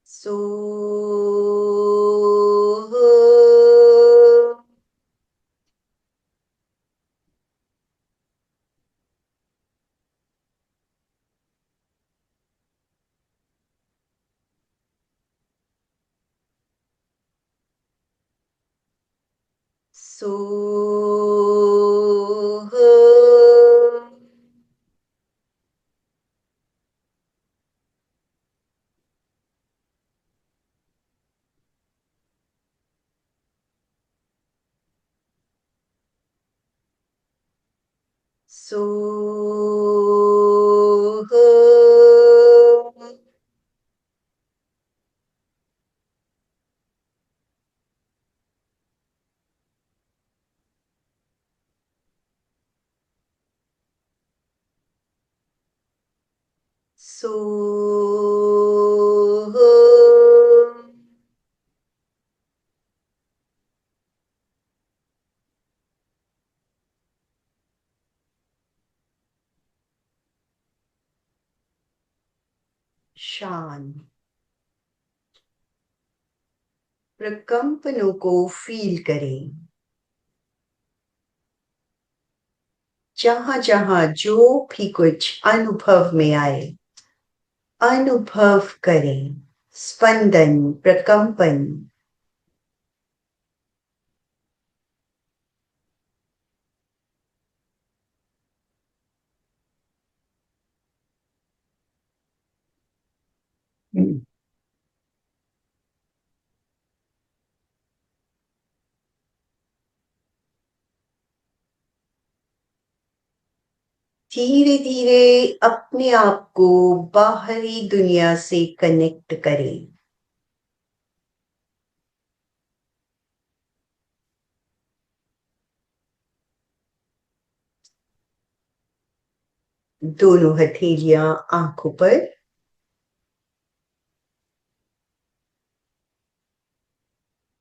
सो सो सो सो शांत। प्रकंपनों को फील करें। जहां जहां जो भी कुछ अनुभव में आए, अनुभव करें। स्पंदन, प्रकंपन। धीरे धीरे अपने आप को बाहरी दुनिया से कनेक्ट करें। दोनों हथेलियां आंखों पर।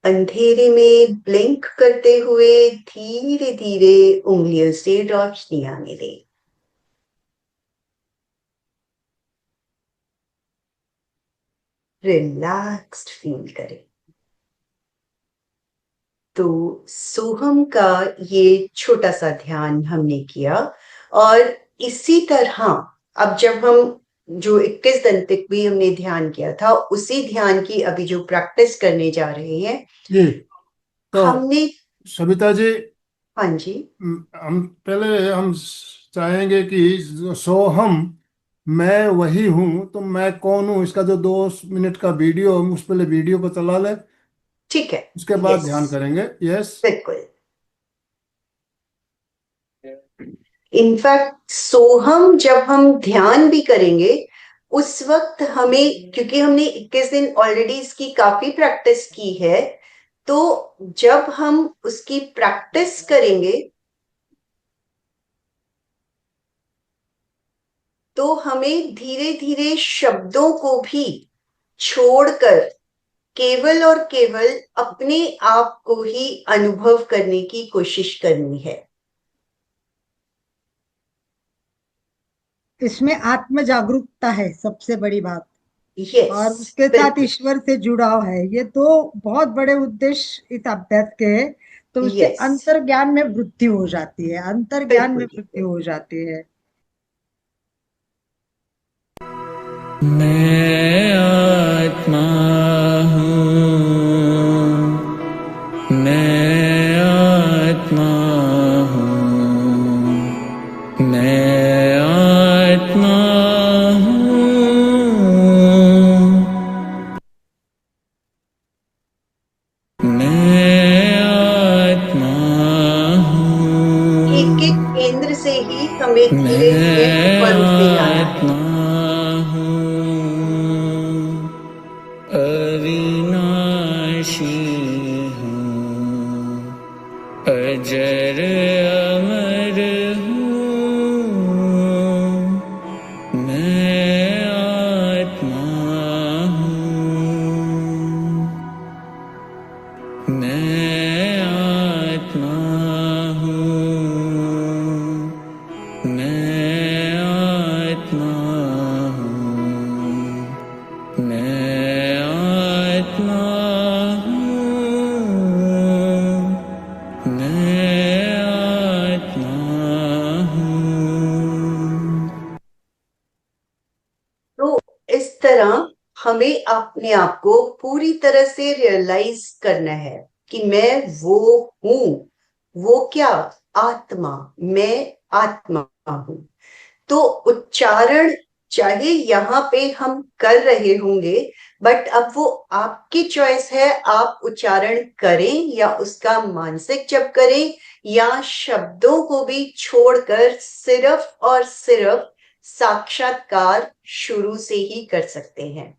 अंधेरे में ब्लिंक करते हुए धीरे धीरे उंगलियों से रोशनी आने दें। रिलैक्स्ड फील करें। तो सोहम का ये छोटा सा ध्यान हमने किया, और इसी तरह अब जब हम जो 21 दिन तक भी हमने ध्यान किया था, उसी ध्यान की अभी जो प्रैक्टिस करने जा रहे हैं जी। तो हमने। सविता जी, हाँ जी। हम पहले हम चाहेंगे कि सोहम मैं वही हूँ, तो मैं कौन हूँ इसका जो 2 मिनट का वीडियो, हम उस पहले वीडियो को चला ले, ठीक है। उसके बाद यस, ध्यान करेंगे। यस, बिल्कुल। इनफैक्ट सोहम जब हम ध्यान भी करेंगे उस वक्त हमें, क्योंकि हमने 21 दिन ऑलरेडी इसकी काफी प्रैक्टिस की है, तो जब हम उसकी प्रैक्टिस करेंगे तो हमें धीरे धीरे शब्दों को भी छोड़कर केवल और केवल अपने आप को ही अनुभव करने की कोशिश करनी है। इसमें आत्म जागरूकता है सबसे बड़ी बात, और यस, उसके साथ बिल्कुल। ईश्वर से जुड़ाव है। ये तो बहुत बड़े उद्देश्य इस अभ्यास के हैं। तो उससे यस, अंतर्ज्ञान में वृद्धि हो जाती है, अंतर्ज्ञान में बिल्कुल, वृद्धि हो जाती है। मैं आत्मा हूँ, मैं आत्मा हूँ, मैं आत्मा हूँ, मैं आत्मा हूँ, एक एक केंद्र से ही हमें धीरे धीरे मैं ऊपर उठते जाना है। आत्मा हूँ, अविनाशी हूँ, अजर अमर हूँ, मैं तरह हमें अपने आप को पूरी तरह से रियलाइज करना है कि मैं वो हूं। वो क्या? आत्मा। मैं आत्मा हूं। तो उच्चारण चाहे यहाँ पे हम कर रहे होंगे, बट अब वो आपकी चॉइस है, आप उच्चारण करें या उसका मानसिक जप करें, या शब्दों को भी छोड़कर सिर्फ और सिर्फ साक्षात्कार शुरू से ही कर सकते हैं।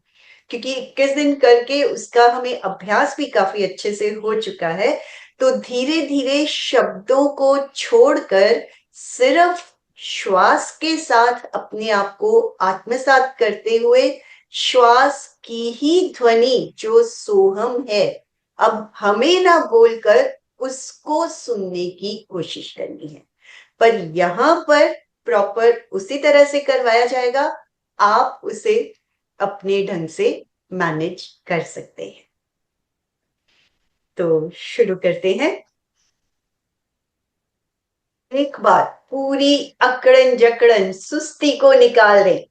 क्योंकि 21 दिन करके उसका हमें अभ्यास भी काफी अच्छे से हो चुका है। तो धीरे धीरे शब्दों को छोड़कर सिर्फ श्वास के साथ अपने आप को आत्मसात करते हुए श्वास की ही ध्वनि जो सोहम है, अब हमें ना बोलकर उसको सुनने की कोशिश करनी है। पर यहां पर प्रॉपर उसी तरह से करवाया जाएगा, आप उसे अपने ढंग से मैनेज कर सकते हैं। तो शुरू करते हैं। एक बार पूरी अकड़न जकड़न सुस्ती को निकाल दें।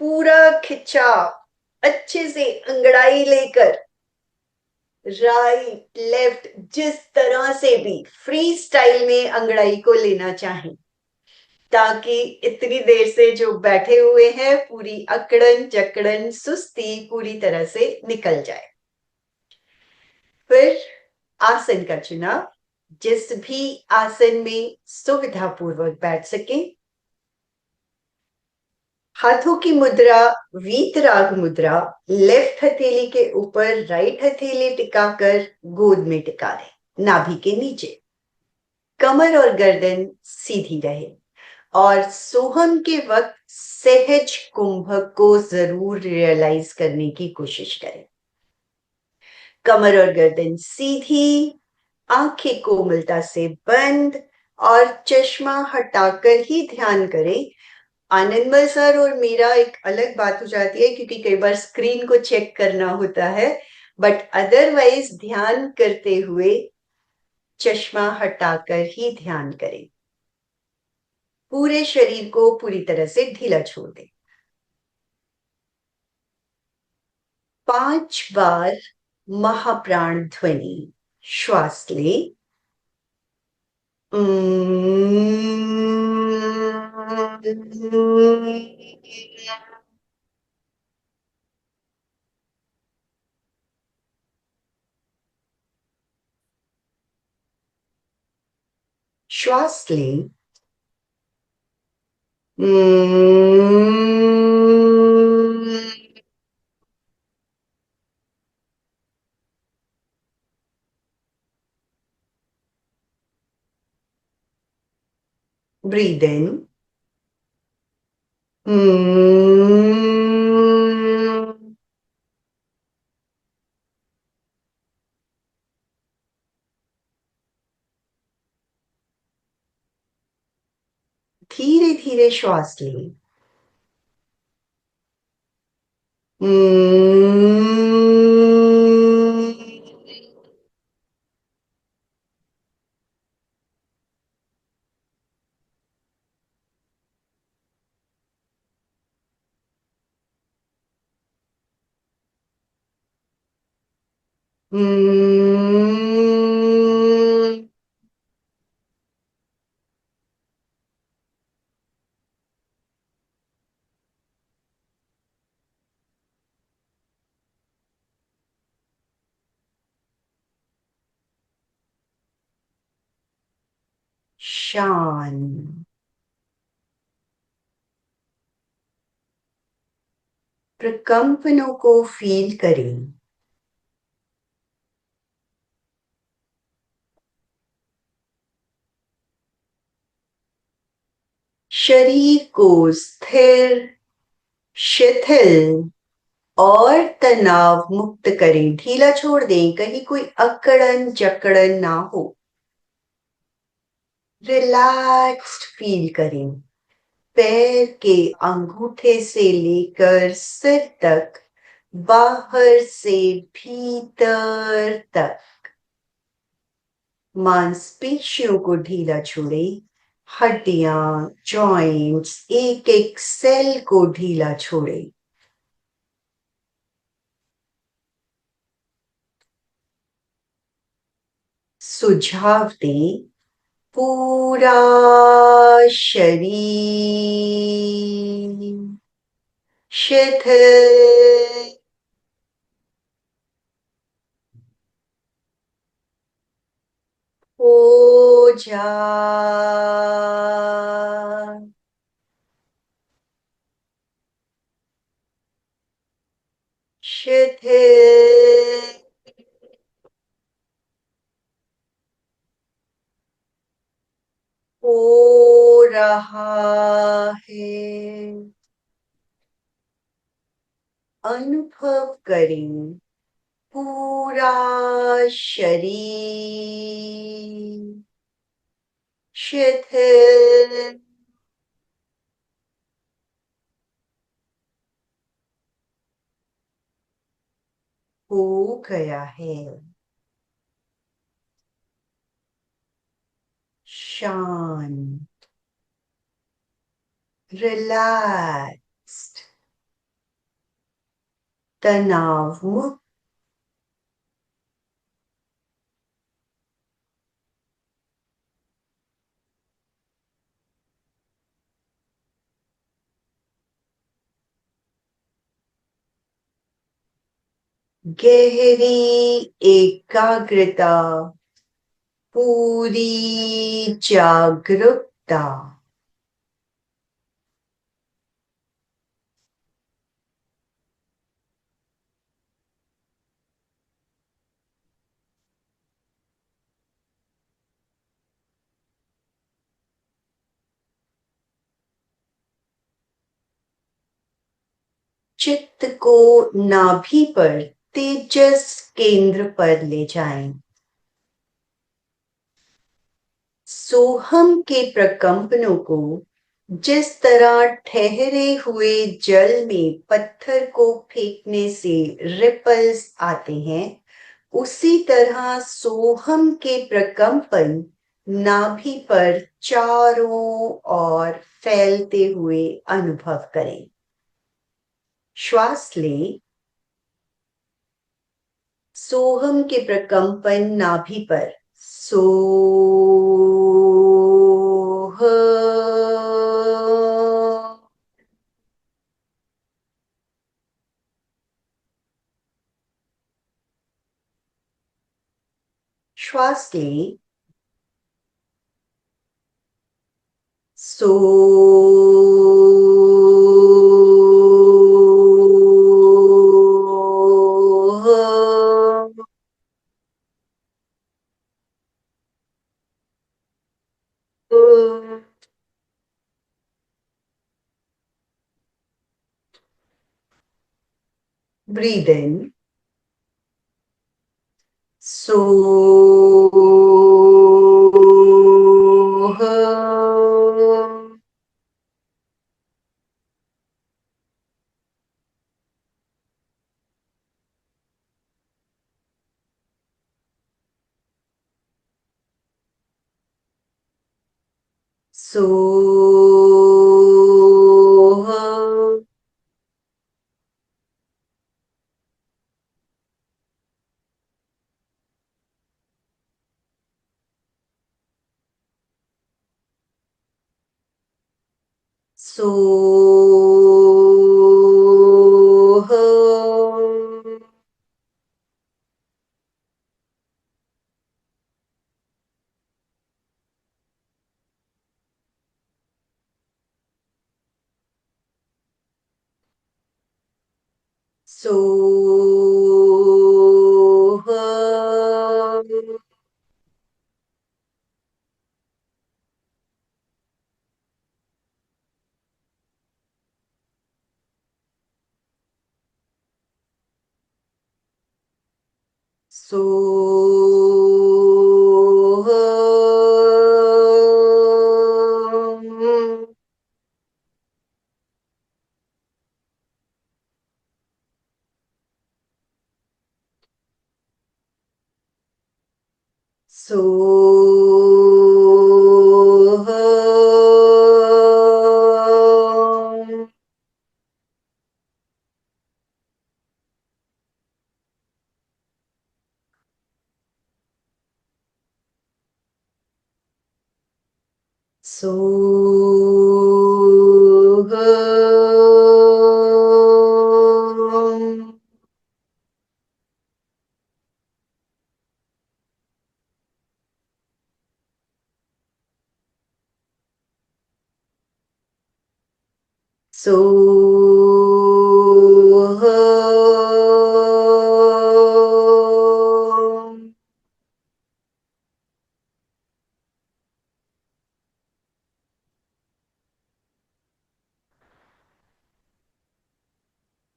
पूरा खिंचाव अच्छे से अंगड़ाई लेकर राइट लेफ्ट जिस तरह से भी फ्री स्टाइल में अंगड़ाई को लेना चाहें, ताकि इतनी देर से जो बैठे हुए हैं पूरी अकड़न जकड़न सुस्ती पूरी तरह से निकल जाए। फिर आसन का चुनाव, जिस भी आसन में सुविधापूर्वक बैठ सके। हाथों की मुद्रा वीतराग मुद्रा, लेफ्ट हथेली के ऊपर राइट हथेली टिकाकर गोद में टिका लें, नाभि के नीचे। कमर और गर्दन सीधी रहे और सोहम के वक्त सहज कुंभक को जरूर रियलाइज करने की कोशिश करें। कमर और गर्दन सीधी, आंखें कोमलता से बंद और चश्मा हटाकर ही ध्यान करें। आनंदमल सर और मेरा एक अलग बात हो जाती है, क्योंकि कई बार स्क्रीन को चेक करना होता है, बट अदरवाइज ध्यान करते हुए चश्मा हटाकर ही ध्यान करें। पूरे शरीर को पूरी तरह से ढीला छोड़ दें। 5 बार महाप्राण ध्वनि श्वास लें। श्वास लें। Breathe in. धीरे धीरे श्वास लें। शांत। प्रकंपनों को फील करें। शरीर को स्थिर, शिथिल और तनाव मुक्त करें। ढीला छोड़ दें, कहीं कोई अकड़न जकड़न ना हो। रिलैक्स्ड फील करें। पैर के अंगूठे से लेकर सिर तक, बाहर से भीतर तक। मांसपेशियों को ढीला छोड़ें। हड्डियां, जॉइंट्स, एक एक सेल को ढीला छोड़ें। सुझाव दें, पूरा शरीर शिथिल हो जाए। शिथिल हो रहा है। अनुभव करें, पूरा शरीर शिथिल हो गया है। शांत, रिलैक्स्ड, तनाव मुक्त, गहरी एकाग्रता, पूरी जागरूकता। चित्त को नाभि पर तेजस केंद्र पर ले जाएं। सोहम के प्रकंपनों को जिस तरह ठहरे हुए जल में पत्थर को फेंकने से रिपल्स आते हैं, उसी तरह सोहम के प्रकंपन नाभि पर चारों ओर फैलते हुए अनुभव करें। श्वास लें। सोहम के प्रकंपन नाभि पर सोह। श्वास लें। सोह। Breathe in. Soh. Soh. Soh. Soh. Soh. Soh. सोहम। सोहम।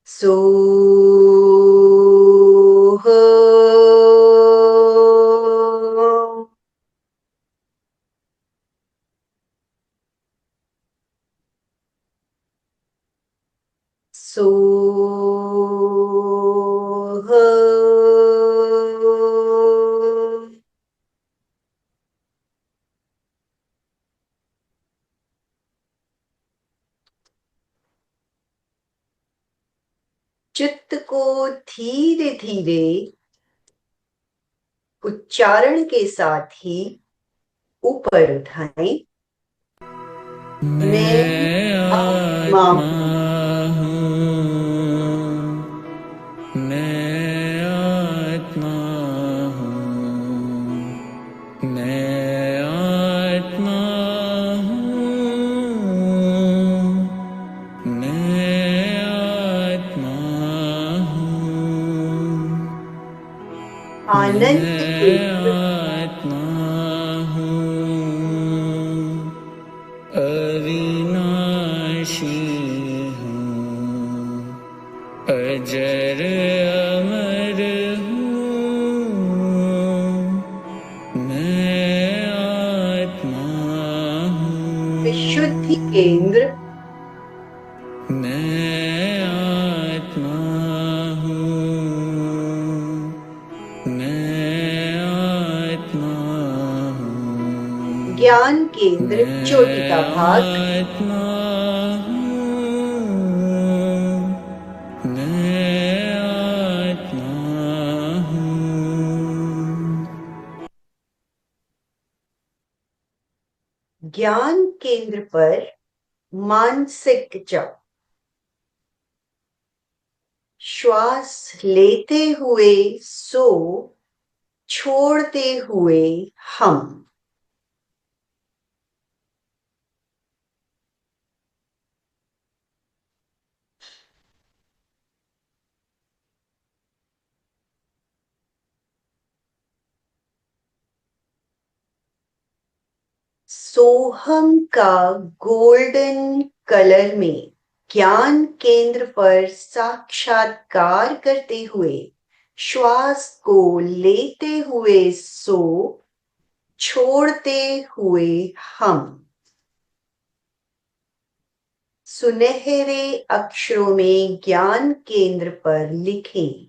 सोहम। सोहम। चित्त को धीरे धीरे उच्चारण के साथ ही ऊपर उठाएं। मैं मैं आत्मा आत्मा हूँ। हूँ, मैं आत्मा हूँ, मैं आत्मा हूँ, मैं आत्मा हूँ, आनंद मैं केंद्र आत्मा हूँ, अविनाशी हूँ, अजर अमर हूँ, मैं आत्मा विशुद्धि हूँ, केंद्र मैं आत्मा हूँ, मैं आत्मा हूँ, ज्ञान केंद्र चोटी मैं का भाग आत्मा हूँ, मैं आत्मा हूँ। ज्ञान केंद्र पर मानसिक जप। श्वास लेते हुए सो, छोड़ते हुए हम। सोहम का गोल्डन कलर में ज्ञान केंद्र पर साक्षात्कार करते हुए श्वास को लेते हुए सो, छोड़ते हुए हम। सुनहरे अक्षरों में ज्ञान केंद्र पर लिखें।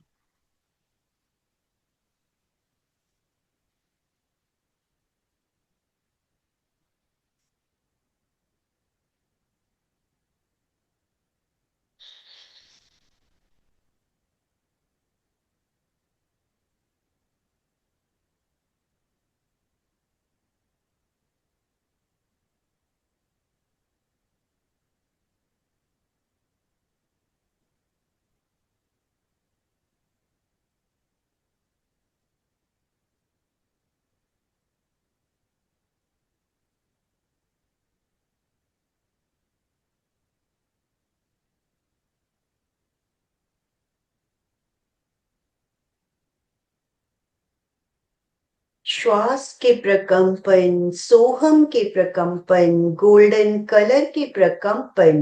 श्वास के प्रकंपन, सोहम के प्रकंपन, गोल्डन कलर के प्रकंपन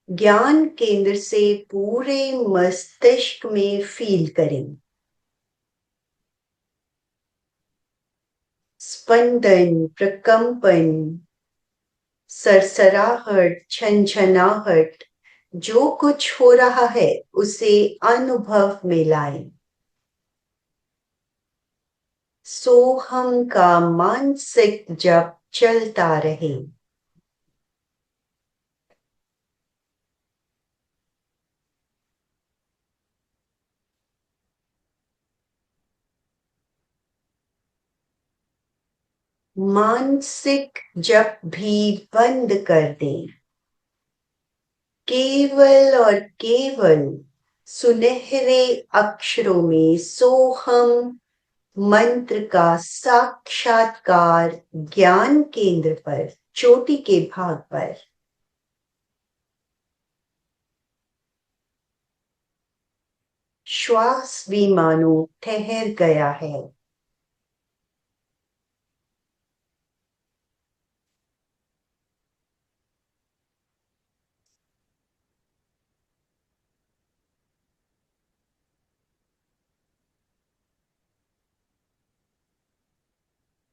ज्ञान केंद्र से पूरे मस्तिष्क में फील करें। स्पंदन, प्रकंपन, सरसराहट, छनछनाहट, जो कुछ हो रहा है उसे अनुभव में लाएं। सोहम का मानसिक जप चलता रहे। मानसिक जप भी बंद कर दें। केवल और केवल सुनहरे अक्षरों में सोहम मंत्र का साक्षात्कार ज्ञान केंद्र पर, चोटी के भाग पर। श्वास भी मानो ठहर गया है।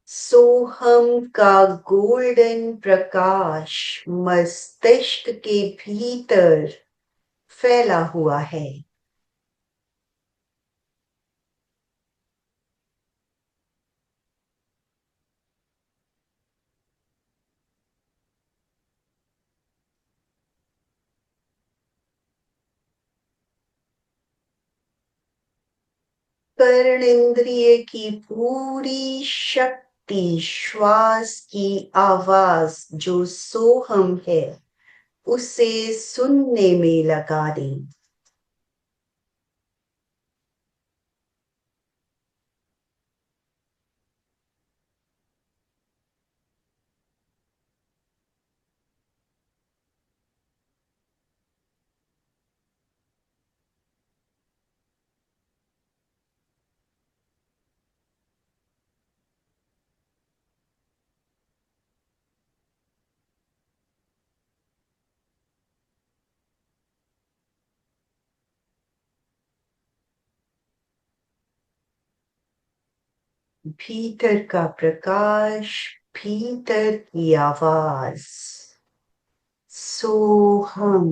सोहम का गोल्डन प्रकाश मस्तिष्क के भीतर फैला हुआ है। कर्णेंद्रिय की पूरी शक्ति श्वास की आवाज जो सोहम है उसे सुनने में लगा दें। भीतर का प्रकाश, भीतर की आवाज, सोहम।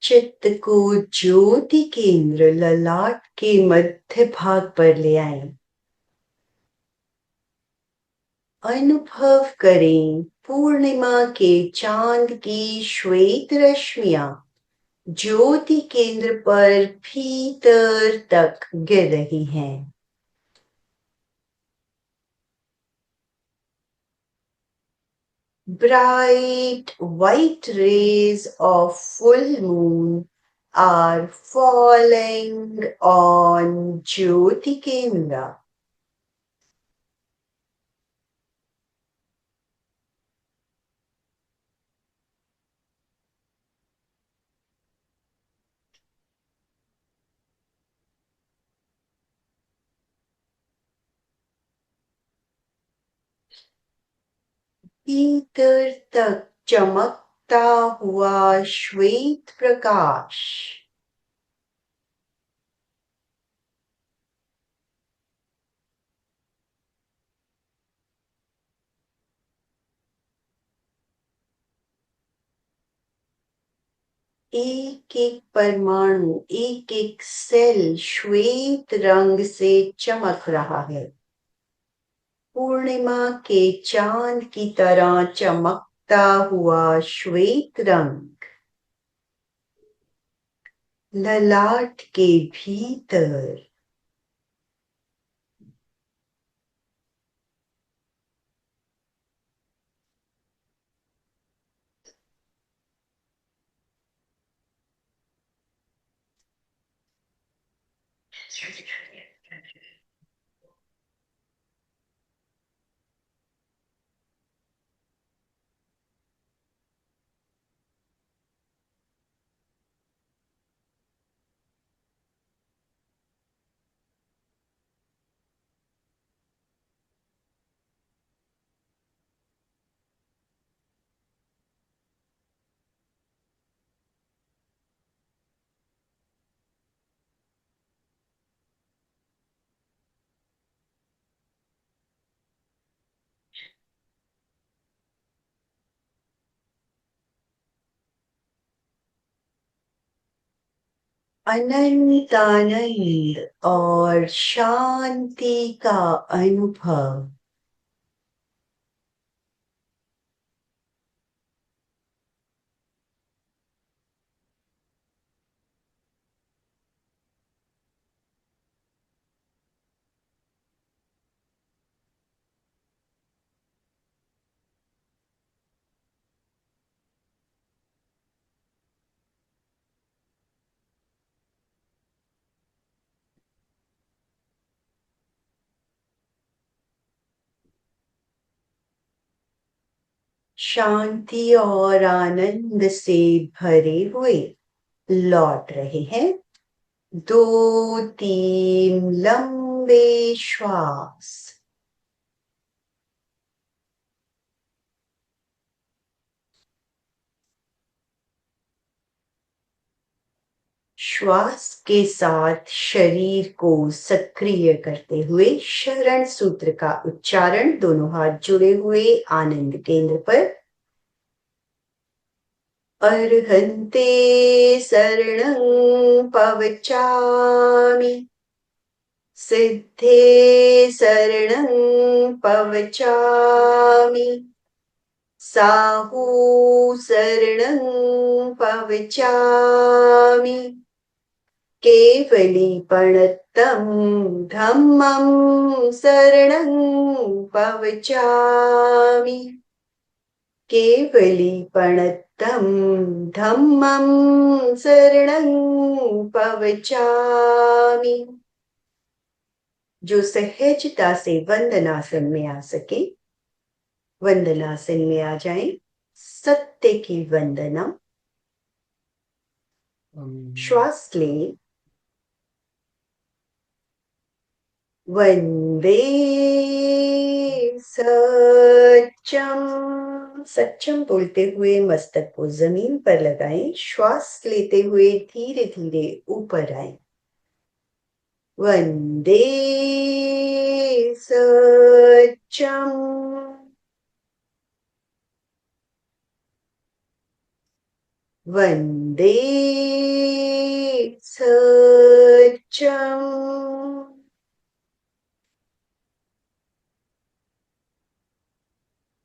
चित्त को ज्योति केंद्र ललाट के मध्य भाग पर ले आए। अनुभव करें पूर्णिमा के चांद की श्वेत रश्मियां ज्योति केंद्र पर भीतर तक गिर रही हैं। Bright white rays of full moon are falling on Jyoti Kendra. भीतर तक चमकता हुआ श्वेत प्रकाश। एक एक परमाणु, एक एक सेल श्वेत रंग से चमक रहा है। पूर्णिमा के चांद की तरह चमकता हुआ श्वेत रंग ललाट के भीतर। अनंत आनंद और शांति का अनुभव। शांति और आनंद से भरे हुए लौट रहे हैं। 2-3 लंबे श्वास। श्वास के साथ शरीर को सक्रिय करते हुए शरण सूत्र का उच्चारण। दोनों हाथ जुड़े हुए आनंद केंद्र पर। अर्हन्ते शरणं पवचामि, सिद्धे शरणं पवचामि, साहू शरणं पवचामि, केवलीपणत्तं धम्मं शरणं पवचामि, केवलीपणत्तं धम्मं शरणं पवचामि। जो सहजता से वंदनासन में आ सके वंदनासन में आ जाएं। सत्य की वंदना। श्वास लें। वंदे सत्यम। सत्यम बोलते हुए मस्तक को जमीन पर लगाएं। श्वास लेते हुए धीरे धीरे ऊपर आए। वंदे सत्यम। वंदे सत्यम।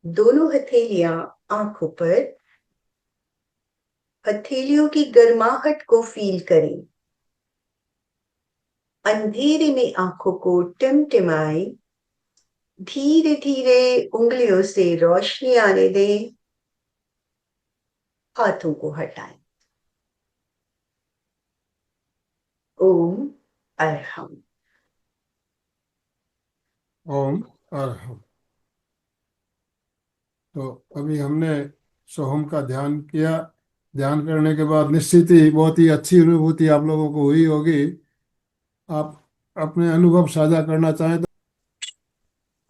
दोनों हथेलियां आंखों पर। हथेलियों की गर्माहट को फील करें। अंधेरे में आंखों को टिमटिमाएं। धीरे धीरे उंगलियों से रोशनी आने दें। हाथों को हटाएं। ओम अरहम। ओम अरहम। तो अभी हमने सोहम का ध्यान किया। ध्यान करने के बाद निश्चित ही बहुत ही अच्छी अनुभूति आप लोगों को हुई होगी। आप अपने अनुभव साझा करना चाहें तो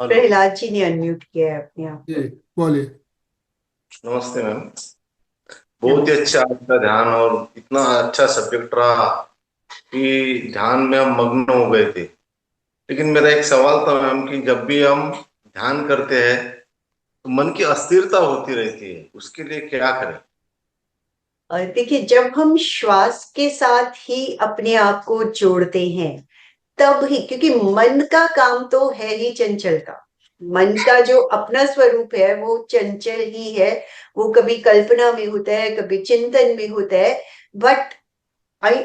हेलो। प्रहलाद जी ने अनम्यूट किया है अपने आप जी को। बोलिए। नमस्ते मैम। बहुत ही नमस्ते। अच्छा आपका ध्यान और इतना अच्छा सब्जेक्ट रहा कि ध्यान में हम मग्न हो गए थे। लेकिन मेरा एक सवाल था मैम कि जब भी हम ध्यान करते हैं तो मन की अस्थिरता होती रहती है, उसके लिए क्या करें? और देखिए, जब हम श्वास के साथ ही अपने आप को जोड़ते हैं तब ही, क्योंकि मन का काम तो है ही चंचलता। मन का जो अपना स्वरूप है वो चंचल ही है। वो कभी कल्पना में होता है, कभी चिंतन में होता है। बट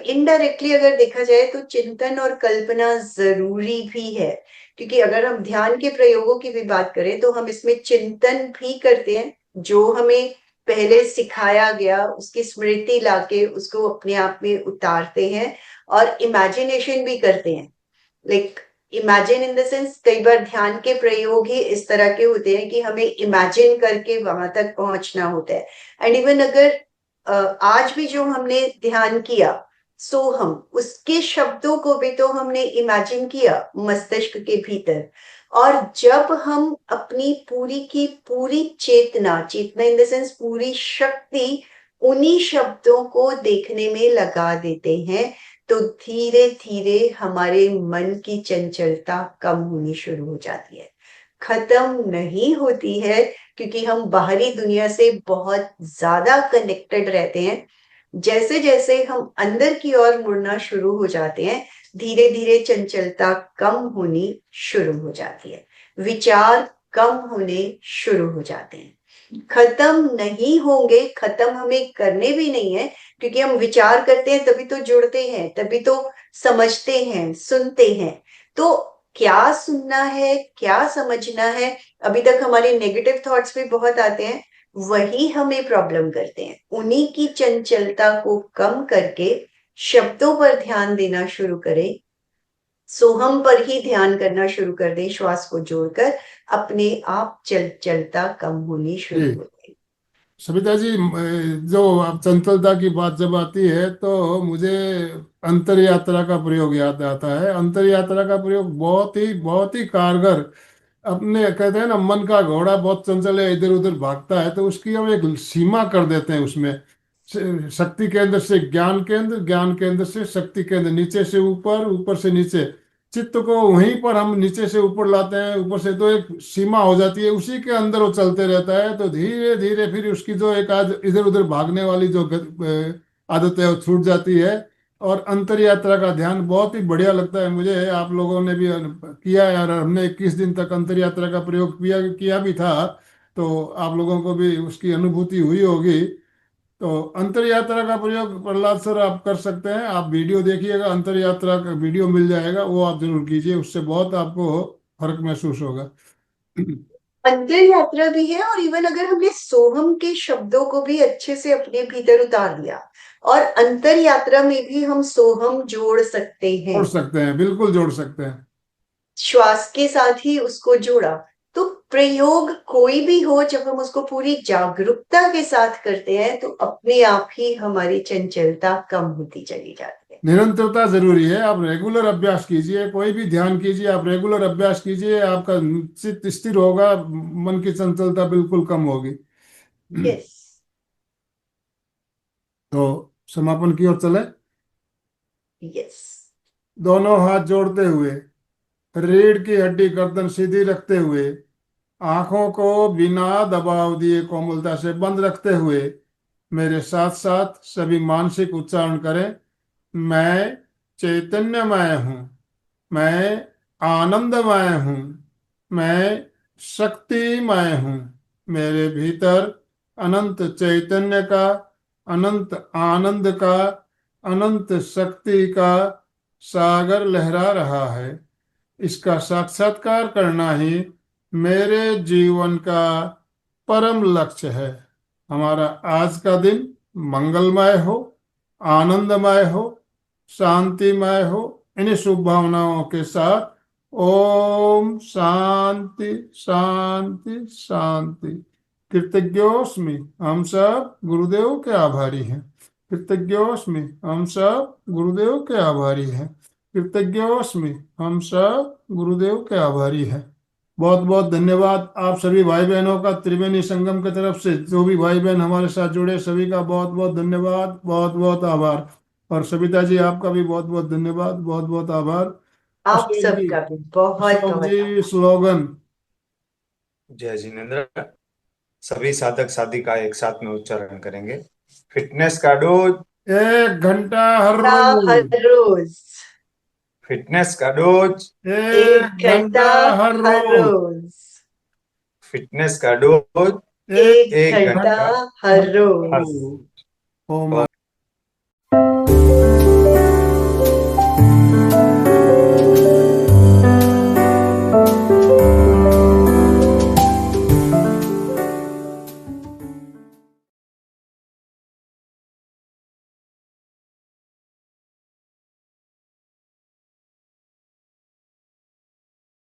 इनडायरेक्टली अगर देखा जाए तो चिंतन और कल्पना जरूरी भी है। क्योंकि अगर हम ध्यान के प्रयोगों की भी बात करें तो हम इसमें चिंतन भी करते हैं, जो हमें पहले सिखाया गया उसकी स्मृति लाके उसको अपने आप में उतारते हैं। और इमेजिनेशन भी करते हैं। Like imagine in the sense, कई बार ध्यान के प्रयोग ही इस तरह के होते हैं कि हमें इमेजिन करके वहां तक पहुंचना होता है। एंड इवन अगर आज भी जो हमने ध्यान किया, सोहम, उसके शब्दों को भी तो हमने इमेजिन किया मस्तिष्क के भीतर। और जब हम अपनी पूरी की पूरी चेतना, चेतना इन द सेंस पूरी शक्ति, उन्हीं शब्दों को देखने में लगा देते हैं, तो धीरे धीरे हमारे मन की चंचलता कम होनी शुरू हो जाती है। खत्म नहीं होती है, क्योंकि हम बाहरी दुनिया से बहुत ज्यादा कनेक्टेड रहते हैं। जैसे जैसे हम अंदर की ओर मुड़ना शुरू हो जाते हैं, धीरे धीरे चंचलता कम होनी शुरू हो जाती है, विचार कम होने शुरू हो जाते हैं। खत्म नहीं होंगे, खत्म हमें करने भी नहीं है, क्योंकि हम विचार करते हैं तभी तो जुड़ते हैं, तभी तो समझते हैं, सुनते हैं। तो क्या सुनना है, क्या समझना है, अभी तक हमारे नेगेटिव थॉट्स भी बहुत आते हैं, वही हमें प्रॉब्लम करते हैं। उन्हीं की चंचलता को कम करके शब्दों पर ध्यान देना शुरू करें, सोहम पर ही ध्यान करना शुरू कर दें, श्वास को जोड़कर, अपने आप चलता कम होनी शुरू जी हो जाएगी। सविता जी, जो आप चंचलता की बात जब आती है तो मुझे अंतर यात्रा का प्रयोग याद आता है। अंतर यात्रा का प्रयोग बहुत ही कारगर। अपने कहते हैं ना, मन का घोड़ा बहुत चंचल है, इधर उधर भागता है, तो उसकी हम एक सीमा कर देते हैं उसमें। शक्ति केंद्र से ज्ञान केंद्र, ज्ञान केंद्र से शक्ति केंद्र, नीचे से ऊपर, ऊपर से नीचे। चित्त को वहीं पर हम नीचे से ऊपर लाते हैं, ऊपर से तो एक सीमा हो जाती है, उसी के अंदर वो चलते रहता है। तो धीरे धीरे फिर उसकी जो एक आज इधर उधर भागने वाली जो आदत है वो छूट जाती है। और अंतर यात्रा का ध्यान बहुत ही बढ़िया लगता है मुझे। आप लोगों ने भी किया है, और हमने 21 दिन तक अंतर यात्रा का प्रयोग किया किया भी था, तो आप लोगों को भी उसकी अनुभूति हुई होगी। तो अंतर यात्रा का प्रयोग प्रहलाद सर आप कर सकते हैं। आप वीडियो देखिएगा, अंतर यात्रा का वीडियो मिल जाएगा, वो आप जरूर कीजिए, उससे बहुत आपको फर्क महसूस होगा। अंतर यात्रा भी है, और इवन अगर हमने सोहम के शब्दों को भी अच्छे से अपने भीतर उतार लिया, और अंतर यात्रा में भी हम सोहम जोड़ सकते हैं, जोड़ सकते हैं, बिल्कुल जोड़ सकते हैं। श्वास के साथ ही उसको जोड़ा, तो प्रयोग कोई भी हो, जब हम उसको पूरी जागरूकता के साथ करते हैं तो अपने आप ही हमारी चंचलता कम होती चली जाती है। निरंतरता जरूरी है। आप रेगुलर अभ्यास कीजिए, कोई भी ध्यान कीजिए, आप रेगुलर अभ्यास कीजिए, आपका चित्त स्थिर होगा, मन की चंचलता बिल्कुल कम होगी। यस। तो समापन की ओर चले। यस। दोनों हाथ जोड़ते हुए, रीढ़ की हड्डी गर्दन सीधी रखते हुए, आंखों को बिना दबाव दिए कोमलता से बंद रखते हुए, मेरे साथ साथ सभी मानसिक उच्चारण करें। मैं चैतन्यमय हूँ, मैं आनंदमय हूँ, मैं शक्तिमय हूँ। मेरे भीतर अनंत चैतन्य का, अनंत आनंद का, अनंत शक्ति का सागर लहरा रहा है। इसका साक्षात्कार करना ही मेरे जीवन का परम लक्ष्य है। हमारा आज का दिन मंगलमय हो, आनंदमय हो, शांतिमय हो। इन्हीं शुभ भावनाओं के साथ ओम शांति शांति शांति। कृतज्ञोस्मि, हम सब गुरुदेव के आभारी हैं। कृतज्ञोस्मि, हम सब गुरुदेव के आभारी हैं। कृतज्ञोस्मि, हम सब गुरुदेव के आभारी हैं। बहुत बहुत धन्यवाद आप सभी भाई बहनों का, त्रिवेणी संगम की तरफ से जो भी भाई बहन हमारे साथ जुड़े सभी का बहुत बहुत धन्यवाद, बहुत बहुत आभार। और सविता जी आपका भी बहुत बहुत धन्यवाद, बहुत बहुत आभार। आप अशोक जी, सबका भी बहुत अशोक बहुत जी स्लोगन। जय जिनेन्द्र। सभी साधक साधिका एक साथ में उच्चारण करेंगे। फिटनेस का डोज, 1 घंटा हर हर रोज। रोज फिटनेस का डोज, 1 घंटा 1 घंटा हर हर रोज। रोज फिटनेस का डोज, 1 1 घंटा घंटा हर हर रोज। हर रोज। ओम रोज।